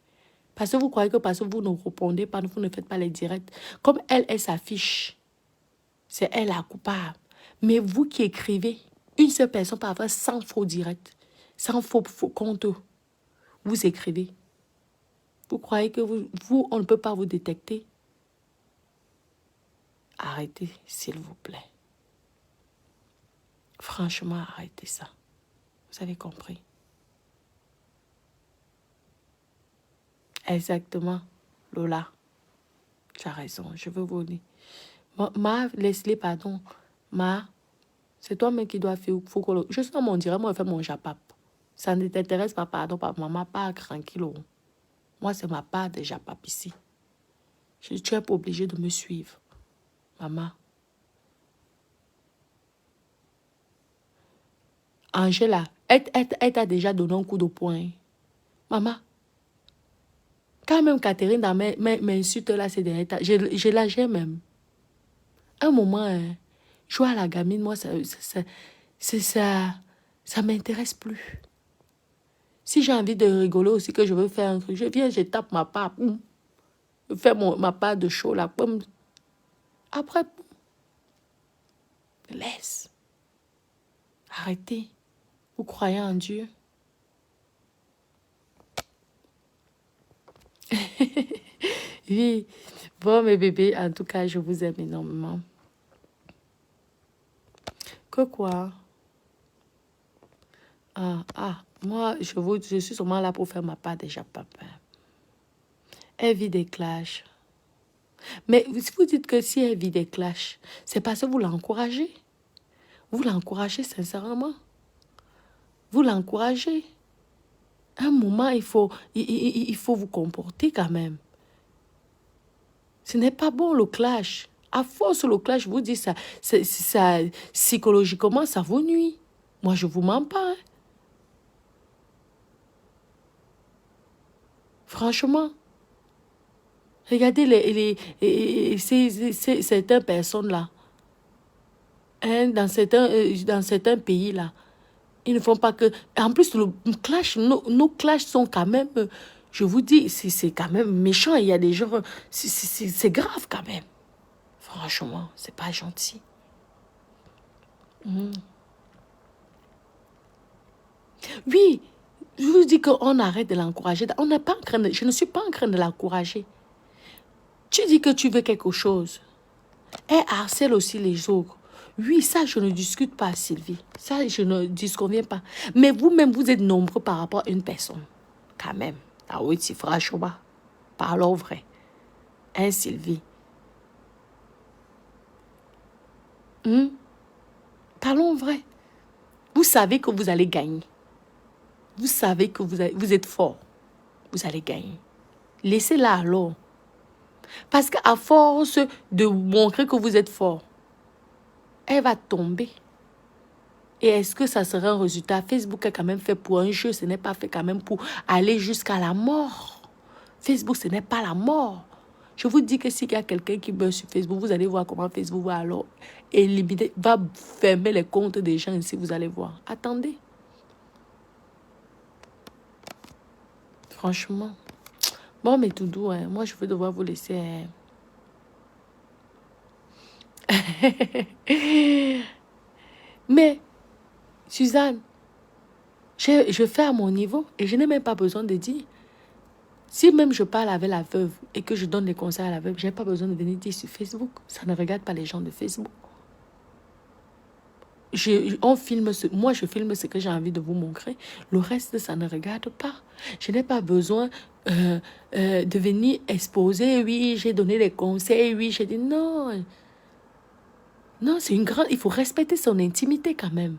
[SPEAKER 1] Parce que vous croyez que parce que vous ne répondez pas, vous ne faites pas les directs. Comme elle s'affiche, c'est elle la coupable. Mais vous qui écrivez, une seule personne peut avoir 100 faux directs, 100 faux comptes. Vous écrivez. Vous croyez que vous, on ne peut pas vous détecter? Arrêtez, s'il vous plaît. Franchement, arrêtez ça. Vous avez compris? Exactement, Lola. Tu as raison, je veux vous dire. Leslie, pardon. C'est toi-même qui dois faire. Je suis dans mon direct, moi, je fais mon japap. Ça ne t'intéresse pas, pardon, pas maman, pas tranquille. Moi, c'est ma part de japap ici. Tu n'es pas obligé de me suivre. Maman. Angela, elle t'a déjà donné un coup de poing. Maman. Quand même Catherine dans mes insultes là, c'est derrière ta. Je la gère même. Un moment, hein, jouer à la gamine, moi, ça m'intéresse plus. Si j'ai envie de rigoler aussi, que je veux faire un truc, je viens, je tape ma part. Je fais ma part de show là. Après, laisse. Arrêtez. Vous croyez en Dieu? Oui. Bon, mes bébés, en tout cas, je vous aime énormément. Que quoi? Moi, je suis seulement là pour faire ma part déjà, papa. Elle vit des clashs. Mais si vous dites que si elle vit des clashs, c'est parce que vous l'encouragez. Vous l'encouragez sincèrement. Vous l'encouragez. À un moment, il faut vous comporter quand même. Ce n'est pas bon le clash. À force, le clash, je vous dis ça, psychologiquement, ça vous nuit. Moi, je ne vous mens pas. Hein. Franchement. Regardez certaines personnes-là. Hein, dans certains pays-là. Ils ne font pas que... En plus, le clash, nos clashs sont quand même... Je vous dis, c'est quand même méchant. Il y a des gens... C'est grave quand même. Franchement, c'est pas gentil. Oui, je vous dis qu'on arrête de l'encourager. Je ne suis pas en train de l'encourager. Tu dis que tu veux quelque chose. Elle harcèle aussi les autres. Oui, ça, je ne discute pas, Sylvie. Ça, je ne disconviens pas. Mais vous-même, vous êtes nombreux par rapport à une personne. Quand même. Ah oui, c'est franchement. Parlons vrai. Hein, Sylvie? Parlons vrai. Vous savez que vous allez gagner. Vous savez que vous êtes fort. Vous allez gagner. Laissez-la alors. Parce qu'à force de montrer que vous êtes fort, elle va tomber. Et est-ce que ça sera un résultat? Facebook est quand même fait pour un jeu. Ce n'est pas fait quand même pour aller jusqu'à la mort. Facebook, ce n'est pas la mort. Je vous dis que s'il y a quelqu'un qui meurt sur Facebook, vous allez voir comment Facebook va alors éliminer, va fermer les comptes des gens ici, vous allez voir. Attendez. Franchement. Bon, mais tout doux, hein. Moi, je vais devoir vous laisser. Mais, Suzanne, je fais à mon niveau et je n'ai même pas besoin de dire. Si même je parle avec la veuve et que je donne des conseils à la veuve, je n'ai pas besoin de venir dire sur Facebook. Ça ne regarde pas les gens de Facebook. Moi, je filme ce que j'ai envie de vous montrer. Le reste, ça ne regarde pas. Je n'ai pas besoin de venir exposer. Oui, j'ai donné des conseils. Oui, j'ai dit non. Non, c'est une grande... Il faut respecter son intimité quand même.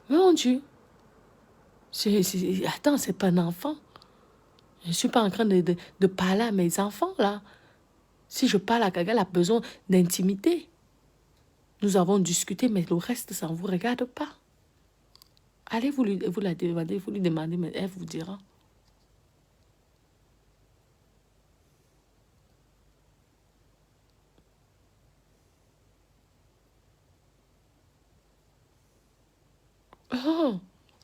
[SPEAKER 1] Mon Dieu. Attends, c'est pas un enfant. Je ne suis pas en train de parler à mes enfants, là. Si je parle à quelqu'un, elle a besoin d'intimité. Nous avons discuté, mais le reste, ça ne vous regarde pas. Allez, vous la demandez, vous lui demandez, mais elle vous dira. Oh,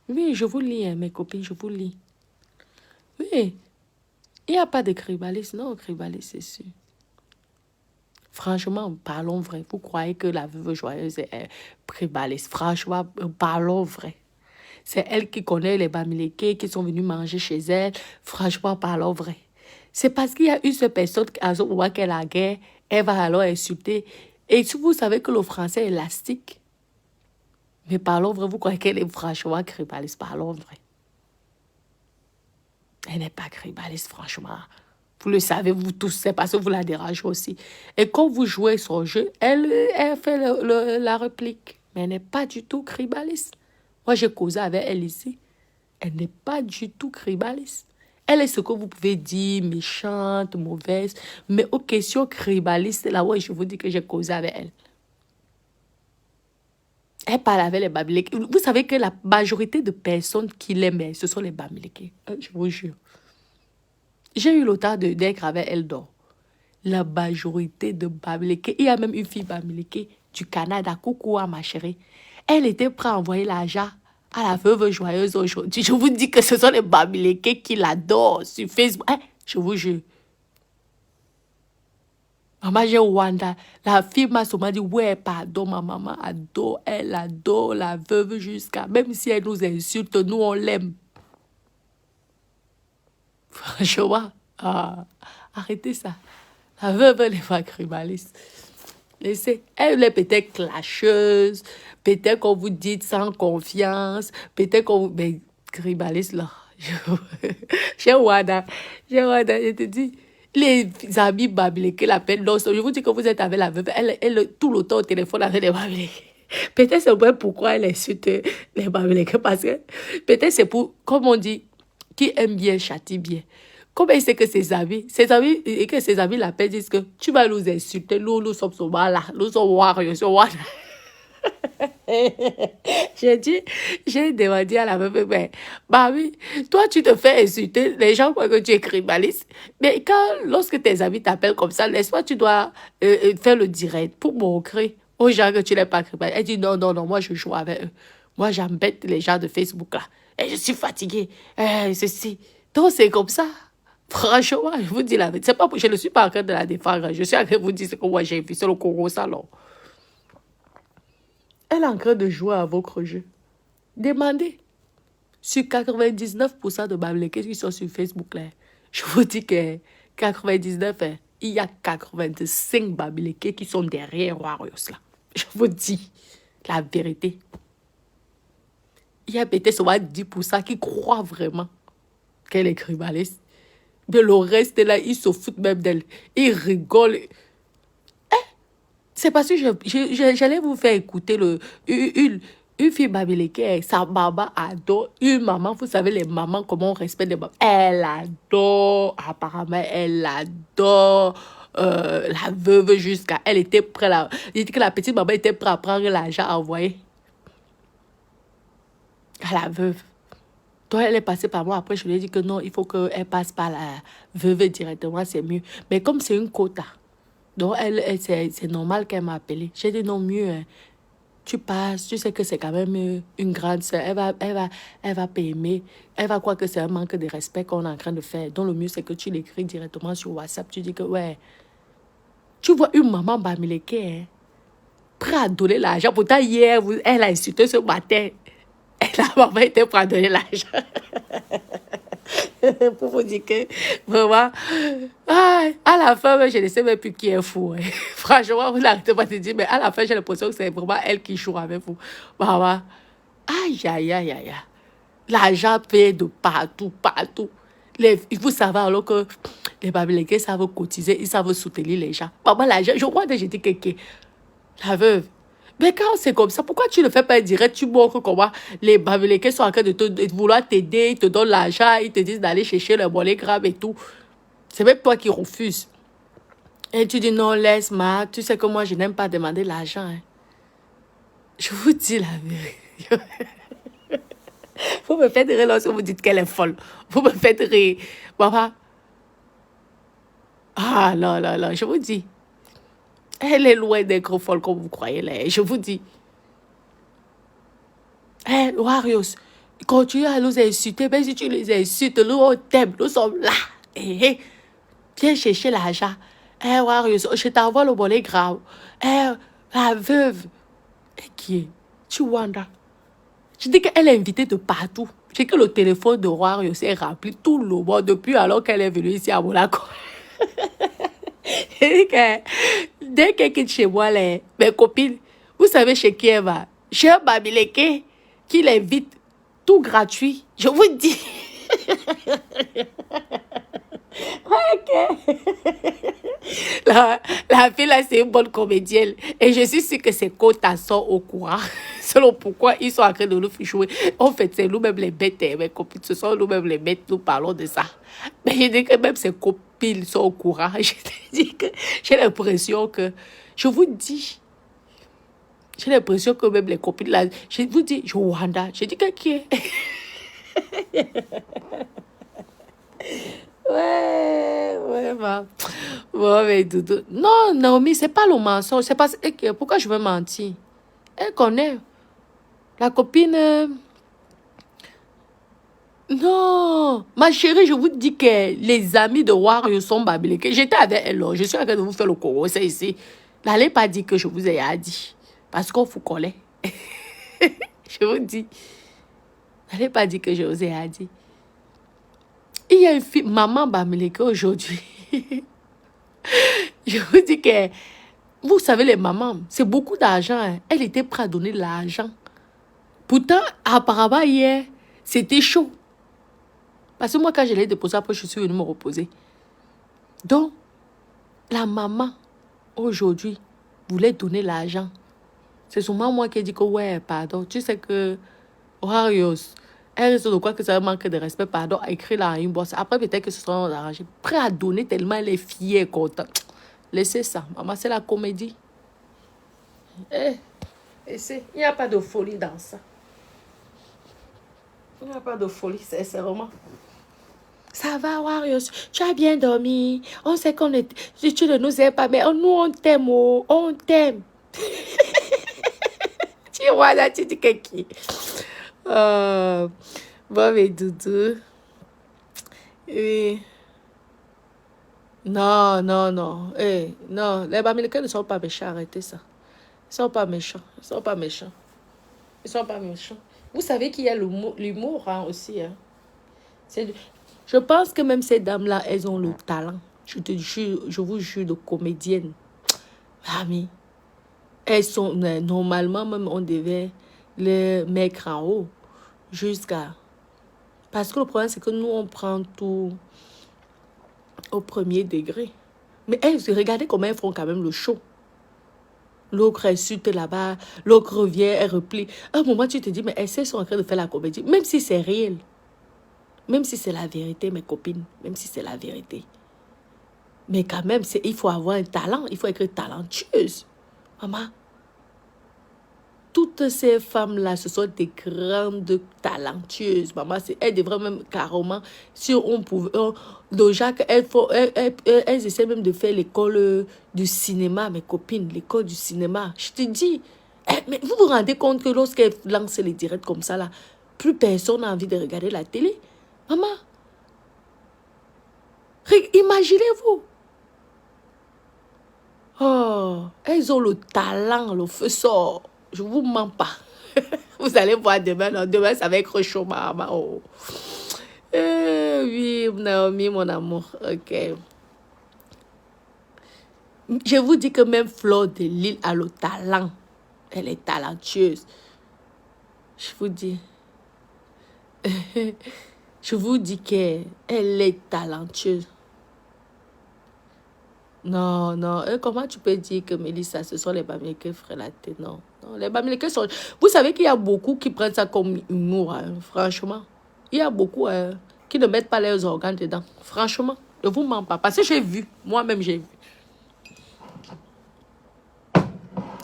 [SPEAKER 1] oui, je vous lis, hein, mes copines, je vous lis. Oui, il n'y a pas de cribaliste, non, cribaliste, c'est sûr. Franchement, parlons vrai. Vous croyez que la veuve joyeuse est cribaliste. Franchement, parlons vrai. C'est elle qui connaît les Bamileke qui sont venus manger chez elle. Franchement, parlons vrai. C'est parce qu'il y a une seule personne à ce moment qu'elle a guerre, elle va alors insulter. Et si vous savez que le français est élastique, mais parlons vrai, vous croyez qu'elle est franchement cribaliste. Parlons vrai. Elle n'est pas cribaliste, franchement. Vous le savez, vous tous, c'est parce que vous la dérangez aussi. Et quand vous jouez son jeu, elle fait la réplique. Mais elle n'est pas du tout cribaliste. Moi, j'ai causé avec elle ici. Elle n'est pas du tout cribaliste. Elle est ce que vous pouvez dire, méchante, mauvaise. Mais aux questions cribaliste, là, ouais, je vous dis que j'ai causé avec elle. Elle parle avec les Bamileke. Vous savez que la majorité de personnes qui l'aimaient, ce sont les Bamileke. Je vous jure. J'ai eu le temps d'être avec elle d'or. La majorité de Bamileke. Il y a même une fille Bamileke du Canada. Coucou à ma chérie. Elle était prête à envoyer l'argent à la veuve joyeuse aujourd'hui. Je vous dis que ce sont les Bamileke qui l'adorent sur Facebook. Hein, je vous jure. Maman, j'ai Wanda. La fille m'a souvent dit, ouais, pardon, ma maman adore, elle adore la veuve jusqu'à... Même si elle nous insulte, nous, on l'aime. Franchement, arrêtez ça. La veuve, elle est pas criminaliste. Laissez. Elle est peut-être clasheuse, peut-être qu'on vous dit sans confiance, peut-être qu'on vous... Mais criminaliste, là. J'ai Wanda, je te dis... Les amis Bamileke l'appellent non. Je vous dis que vous êtes avec la veuve. Elle tout le temps au téléphone avec les Bamileke. Peut-être c'est vrai pourquoi elle insulte les Bamileke. Parce que peut-être c'est pour, comme on dit, qui aime bien châtie bien. Comme elle sait que ses amis, et que ses amis l'appellent, disent que tu vas nous insulter. Nous sommes souvent là. Nous sommes warriors. J'ai demandé à la meuf, mais, bah oui, toi tu te fais insulter, les gens croient que tu es criminaliste, mais lorsque tes amis t'appellent comme ça, n'est-ce tu dois faire le direct pour montrer aux gens que tu n'es pas criminaliste. Elle dit non, non, non, moi je joue avec eux. Moi j'embête les gens de Facebook là. Et je suis fatiguée. Ceci. Donc c'est comme ça. Franchement, je vous dis la vérité. Je ne suis pas en train de la défendre. Je suis en train de vous dire ce que moi j'ai vu sur le Congo Salon. Elle est en train de jouer à votre jeu. Demandez. Sur 99% de Bamileke qui sont sur Facebook, là, je vous dis que 99, hein, il y a 85 Bamileke qui sont derrière Warriors, là. Je vous dis la vérité. Il y a peut-être seulement 10% qui croient vraiment qu'elle est criminaliste. Mais le reste, là, ils se foutent même d'elle. Ils rigolent. C'est parce que j'allais vous faire écouter une fille Bamileke, sa maman adore. Une maman, vous savez, les mamans, comment on respecte les mamans. Elle adore, apparemment, elle adore la veuve jusqu'à... Elle était prête à... Il dit que la petite maman était prête à prendre l'argent à envoyer à la veuve. Donc, elle est passée par moi. Après, je lui ai dit que non, il faut qu'elle passe par la veuve directement, c'est mieux. Mais comme c'est une quota, donc c'est normal qu'elle m'a appelé. J'ai dit non, mieux, hein. Tu passes, tu sais que c'est quand même une grande sœur. Elle va t'aimer. Elle va croire que c'est un manque de respect qu'on est en train de faire. Donc, le mieux, c'est que tu l'écris directement sur WhatsApp. Tu dis que, ouais, tu vois une maman Bamileke, hein, prête à donner l'argent. Pourtant, hier, elle a insulté ce matin. Et la maman était prête à donner l'argent. Pour vous dire que, vraiment, à la fin, je ne sais même plus qui est fou. Hein. Franchement, vous n'arrêtez pas de dire, mais à la fin, j'ai l'impression que c'est vraiment elle qui joue avec vous. Maman, aïe, aïe, aïe, aïe. L'argent paye de partout, partout. Vous savez alors que les Bamileke savent cotiser, ils savent soutenir les gens. Maman, l'argent, je crois que j'ai dit que la veuve. Mais quand c'est comme ça, pourquoi tu ne fais pas direct? Tu montres comment les Bamileke sont en train de vouloir t'aider, ils te donnent l'argent, ils te disent d'aller chercher le MoneyGram et tout. C'est même toi qui refuses. Et tu dis non, laisse-moi. Tu sais que moi, je n'aime pas demander l'argent. Hein. Je vous dis la vérité. Vous me faites rire lorsque vous dites qu'elle est folle. Vous me faites rire. Maman. Ah, non, non, non, je vous dis. Elle est loin d'être folle comme vous croyez. Là. Je vous dis. Hé, Warriors, continue à nous insulter. Même si tu les insultes, nous, on t'aime. Nous sommes là. Hé, viens chercher l'argent. Hé, Warriors, je t'envoie le MoneyGram. Hé, la veuve. Et qui est? Tu Wanda. Je dis qu'elle est invitée de partout. Je dis que le téléphone de Warriors est rempli tout le monde depuis alors qu'elle est venue ici à Monaco. Je dis que dès qu'elle quitte chez moi, mes copines, vous savez chez qui elle va? Chez un Bamileke qui l'invite, tout gratuit. Je vous dis. Ok. La fille là, c'est une bonne comédienne. Et je suis sûre que ses quotas sont au courant. Selon pourquoi ils sont en train de nous jouer. En fait, c'est nous-mêmes les bêtes, mes copines. Ce sont nous-mêmes les bêtes, nous parlons de ça. Mais je dis que même ses copines sont au courant. Je te dis que j'ai l'impression que... Je vous dis... J'ai l'impression que même les copines là... Je vous dis, Johanna, je dis que qui est... Ouais, bah. Bon, mais Doudou. Non, Naomi, c'est pas le mensonge. C'est pas... Pourquoi je veux mentir? Elle connaît. La copine... Non, ma chérie, je vous dis que les amis de Wario sont bamileke. J'étais avec elle, je suis en train de vous faire le coro, c'est ici. N'allez pas dire que je vous ai dit. Parce qu'on vous connaît. Je vous dis. N'allez pas dire que je vous ai dit. Il y a une fille, maman bamileke aujourd'hui. Je vous dis que, vous savez les mamans, c'est beaucoup d'argent. Hein. Elle était prête à donner de l'argent. Pourtant, apparemment hier, c'était chaud. Parce que moi, quand je l'ai déposé, après, je suis venue me reposer. Donc, la maman, aujourd'hui, voulait donner l'argent. C'est souvent moi qui ai dit que, ouais, pardon. Tu sais que, Orios, elle risque de quoi que ça manque de respect, pardon, à écrire là une bosse. Après, peut-être que ce sera arrangé. Prêt à donner tellement elle est fière, contente. Laissez ça. Maman, c'est la comédie. Eh, il n'y a pas de folie dans ça. Il n'y a pas de folie, sincèrement. Ça va, Warriors. Tu as bien dormi. On sait qu'on est... Tu ne nous aimes pas, mais nous, on t'aime. Oh. On t'aime. Tu vois, là, tu dis que qui? Bon, mais Doudou. Oui. Non. Non, les Bamilekins ne sont pas méchants. Arrêtez ça. Ils sont pas méchants. Vous savez qu'il y a l'humour hein, aussi. Hein. Je pense que même ces dames-là, elles ont le talent. Je te jure, je vous jure, de comédiennes. Amis, elles sont, normalement, même on devait les mettre en haut. Jusqu'à... Parce que le problème, c'est que nous, on prend tout au premier degré. Mais elles, regardez comment elles font quand même le show. L'autre insulte là-bas, l'autre revient, elle replie. À un moment, tu te dis, mais elles sont en train de faire la comédie. Même si c'est réel. Même si c'est la vérité, mes copines. Même si c'est la vérité. Mais quand même, il faut avoir un talent. Il faut être talentueuse. Maman. Toutes ces femmes-là, ce sont des grandes talentueuses. Maman, elles devraient même carrément, si on pouvait... déjà, elles essaient même de faire l'école du cinéma, mes copines. L'école du cinéma. Je te dis, mais vous vous rendez compte que lorsqu'elles lancent les directs comme ça, là, plus personne n'a envie de regarder la télé. Maman, imaginez-vous. Oh, elles ont le talent, le feu sort. Je ne vous mens pas. Vous allez voir demain. Non, demain, ça va être chaud, maman. Oh. Oui, Naomi, mon amour. Ok. Je vous dis que même Fleur de Lille a le talent. Elle est talentueuse. Je vous dis. Je vous dis qu'elle est talentueuse. Non. Comment tu peux dire que Mélissa, ce sont les Bamilekins frelatés? Non, les Bamilekins sont... Vous savez qu'il y a beaucoup qui prennent ça comme humour, hein, franchement. Il y a beaucoup qui ne mettent pas leurs organes dedans. Franchement, ne vous mens pas. Parce que j'ai vu. Moi-même, j'ai vu.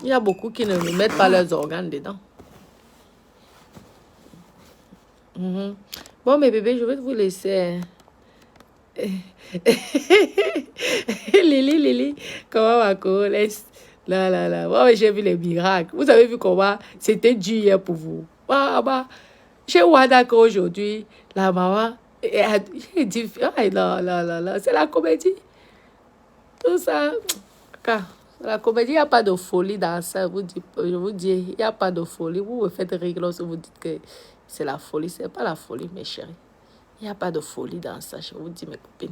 [SPEAKER 1] Il y a beaucoup qui ne mettent pas leurs organes dedans. Bon, mes bébés, je vais vous laisser... Lili, comment ma laisse là. Moi, j'ai vu les miracles. Vous avez vu comment c'était dur hier pour vous. Chez Wanda aujourd'hui, la maman, j'ai dit, non, c'est la comédie. Tout ça. La comédie, il n'y a pas de folie dans ça. Je vous dis, il n'y a pas de folie. Vous me faites rire lorsque vous dites que c'est la folie. Ce n'est pas la folie, mes chéris. Il n'y a pas de folie dans ça, je vous dis, mes copines.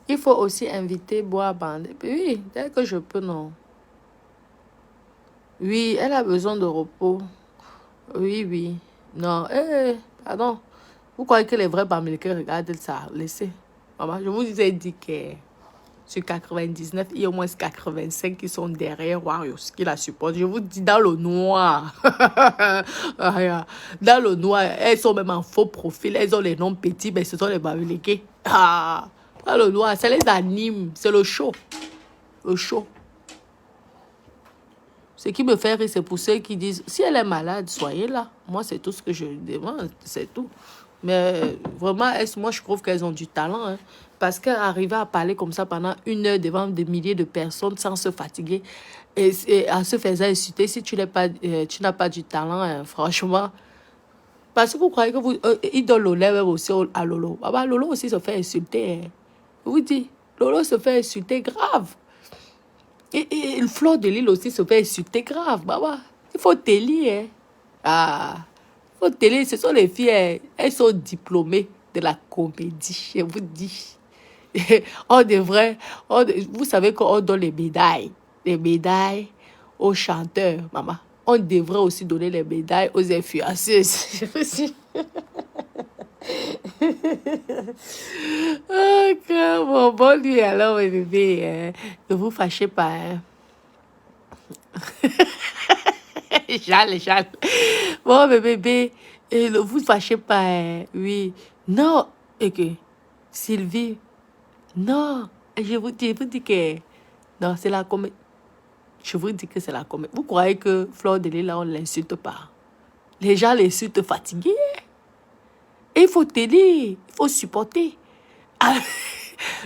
[SPEAKER 1] Il faut aussi inviter Bois Bande. Oui, dès que je peux, non. Oui, elle a besoin de repos. Oui. Non, pardon. Vous croyez que les vrais Bamilekins regardent ça? Laissez. Maman, je vous ai dit que sur 99, il y a au moins 85 qui sont derrière Warriors, qui la supportent. Je vous dis, dans le noir. Dans le noir, elles sont même en faux profil. Elles ont les noms petits, mais ce sont les Bamilekins. Dans le noir, ça les anime. C'est le show. Le show. Ce qui me fait rire, c'est pour ceux qui disent, si elle est malade, soyez là. Moi, c'est tout ce que je demande. C'est tout. Mais vraiment, moi, je trouve qu'elles ont du talent. Hein, parce qu'arriver à parler comme ça pendant 1 heure devant des milliers de personnes sans se fatiguer et en se faisant insulter, si tu n'as pas du talent, hein, franchement. Parce que vous croyez que il donne le lait même aussi à Lolo. Ah bah, Lolo aussi se fait insulter. Hein. Je vous dis, Lolo se fait insulter grave. Et le Fleur de Lille aussi se fait insulter grave. Bah, il faut te lire. Hein. Ah, il faut te lire. Ce sont les filles, hein, elles sont diplômées de la comédie. Je vous dis. On devrait, vous savez qu'on donne les médailles aux chanteurs, maman. On devrait aussi donner les médailles aux influenceuses. Je vous dis. Ok, bon, lui alors, mes bébés, ne vous fâchez pas. Hein. Jale. Bon, mes bébés, ne vous fâchez pas. Hein. Oui. Non, ok. Sylvie, non. Je vous dis que... Non, c'est la comédie. Je vous dis que c'est la comédie. Vous croyez que Fleur de Lille, là, on ne l'insulte pas? Les gens l'insultent fatigués. Et il faut t'aider. Il faut supporter. Ah,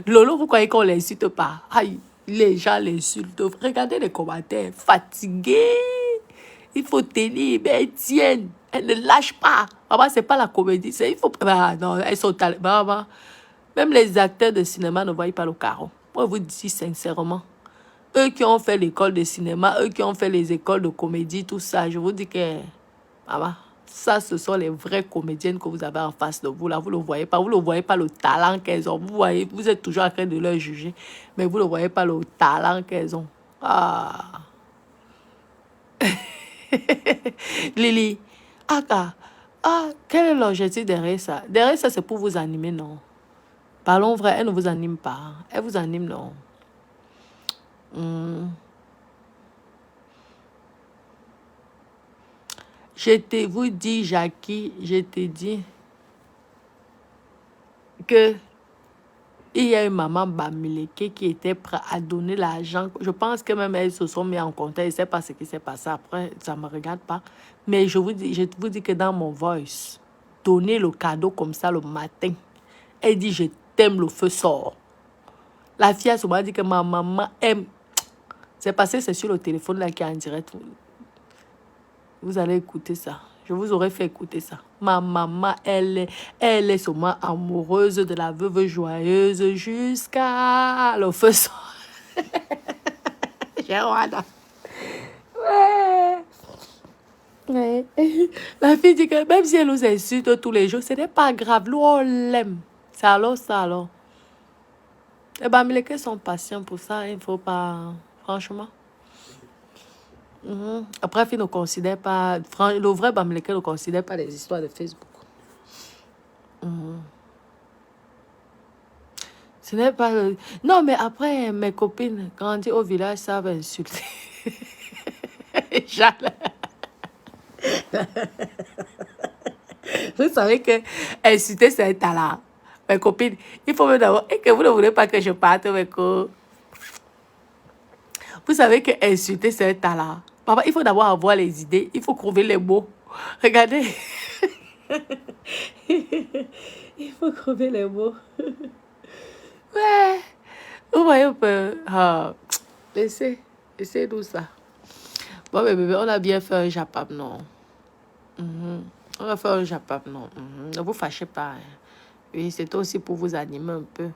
[SPEAKER 1] Lolo, vous croyez qu'on ne l'insulte pas? Aïe, les gens l'insultent. Regardez les commentaires. Fatigués. Il faut tenir, mais elles tiennent. Elles ne lâchent pas. Maman, c'est pas la comédie. Il faut... Ah, non, elles sont... Maman, même les acteurs de cinéma ne voient pas le carreau. Moi, je vous dis sincèrement. Eux qui ont fait l'école de cinéma, eux qui ont fait les écoles de comédie, tout ça, je vous dis que... Maman, ça, ce sont les vraies comédiennes que vous avez en face de vous. Là, vous ne le voyez pas. Vous ne voyez pas le talent qu'elles ont. Vous voyez, vous êtes toujours en train de leur juger. Mais vous ne voyez pas le talent qu'elles ont. Ah... Lily, Aka, quel est l'objectif derrière ça? Derrière ça, c'est pour vous animer, non? Parlons vrai, elle ne vous anime pas. Elle vous anime, non? Hmm. Vous dis, Jackie, je te dis que il y a une maman Bamileke qui était prête à donner l'argent. Je pense que même elles se sont mis en contact. Je ne sais pas ce qui s'est passé après. Ça ne me regarde pas. Mais je vous dis que dans mon voice, donner le cadeau comme ça le matin, elle dit, je t'aime, le feu sort. La fille a souvent dit que ma maman aime. C'est passé, c'est sur le téléphone là qui est en direct. Vous allez écouter ça. Je vous aurais fait écouter ça. Ma maman, elle est seulement amoureuse de la veuve joyeuse jusqu'à le feu sort. J'ai Rwanda. Ouais. Ouais. La fille dit que même si elle nous insulte tous les jours, ce n'est pas grave. Nous, on l'aime. C'est alors ça, alors. Les Bamileke sont patients pour ça. Il ne faut pas... Franchement. Après, il ne considère pas... Le vrai Bamileke ne considère pas les histoires de Facebook. Ce n'est pas... Non, mais après, mes copines, grandies au village, savent insulter. Jamais. Vous savez que insulter, c'est un talent. Mes copines, il faut même d'abord... Et que vous ne voulez pas que je parte, mes copines. Vous savez que insulter, c'est un talent. Papa, il faut d'abord avoir les idées. Il faut trouver les mots. Regardez. Il faut trouver les mots. Ouais. Vous voyez un peu. Laissez-nous ça. Bon, mais bébé, on a bien fait un japap, non? On a fait un japap, non? Ne vous fâchez pas. Hein. Oui, c'est aussi pour vous animer un peu.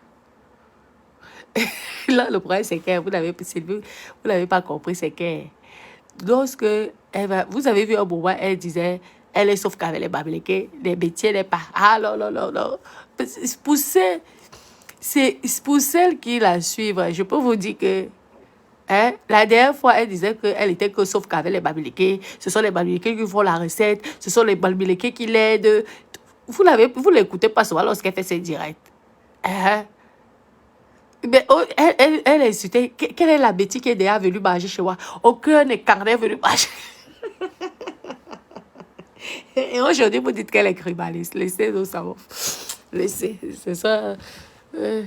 [SPEAKER 1] Là, le problème, c'est que vous n'avez pas compris, c'est que lorsque vous avez vu un moment, elle disait, elle est sauf qu'avec les Bamileke, les métiers n'est pas. Ah non, non, non, non. Pour celles qui la suivent, je peux vous dire que la dernière fois, elle disait qu'elle était que sauf qu'avec les Bamileke, ce sont les Bamileke qui font la recette, ce sont les Bamileke qui l'aident. Vous l'écoutez pas souvent lorsqu'elle fait ses directs. Hein? Mais elle est insultée. Quelle est la bêtise qui est déjà venue manger chez moi? Aucun écart n'est venu manger. Et aujourd'hui, vous dites qu'elle est criminaliste. Laissez-nous savoir. Laissez. C'est ça. Euh,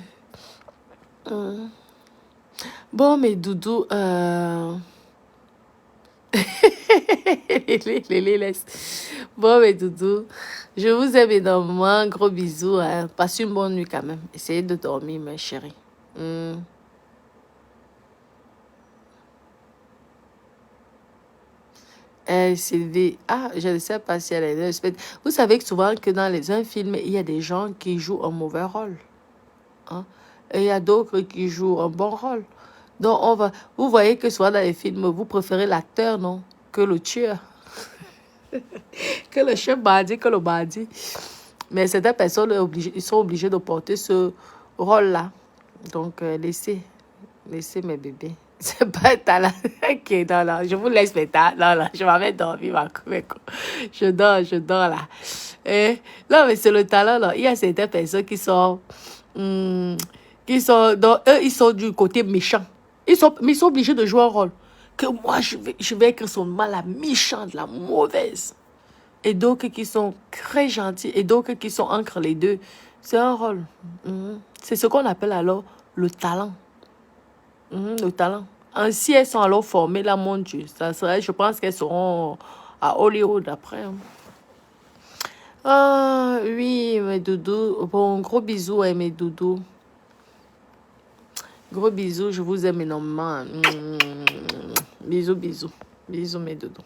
[SPEAKER 1] Bon, mes doudous, Laisse. Bon, mes doudous, je vous aime énormément. Un gros bisou. Hein. Passez une bonne nuit quand même. Essayez de dormir, ma chérie. Hmm. Sylvie, ah, je ne sais pas si elle est là. Vous savez que souvent que dans un film, il y a des gens qui jouent un mauvais rôle. Hein? Et il y a d'autres qui jouent un bon rôle. Donc, vous voyez que souvent dans les films, vous préférez l'acteur, non? Que le tueur. Que le chef bandit, que le bandit. Mais certaines personnes ils sont obligés de porter ce rôle-là. Donc, laissez mes bébés. C'est pas un talent. Ok, non, non, je vous laisse mes talents. Non, non, je m'en vais dormir, ma couille. Je dors là. Non, mais c'est le talent, là. Il y a certaines personnes hum, eux, ils sont du côté méchant. Mais ils sont obligés de jouer un rôle. Que moi, je vais écrire son mal, la méchante, la mauvaise. Et d'autres qui sont très gentils. Et d'autres qui sont entre les deux. C'est un rôle. C'est ce qu'on appelle alors le talent. Le talent. Si elles sont alors formées, là, mon Dieu, ça serait, je pense qu'elles seront à Hollywood après. Hein. Ah, oui, mes doudous. Bon, gros bisous, hein, mes doudous. Gros bisous, je vous aime énormément. Bisous, bisous. Bisous, mes doudous.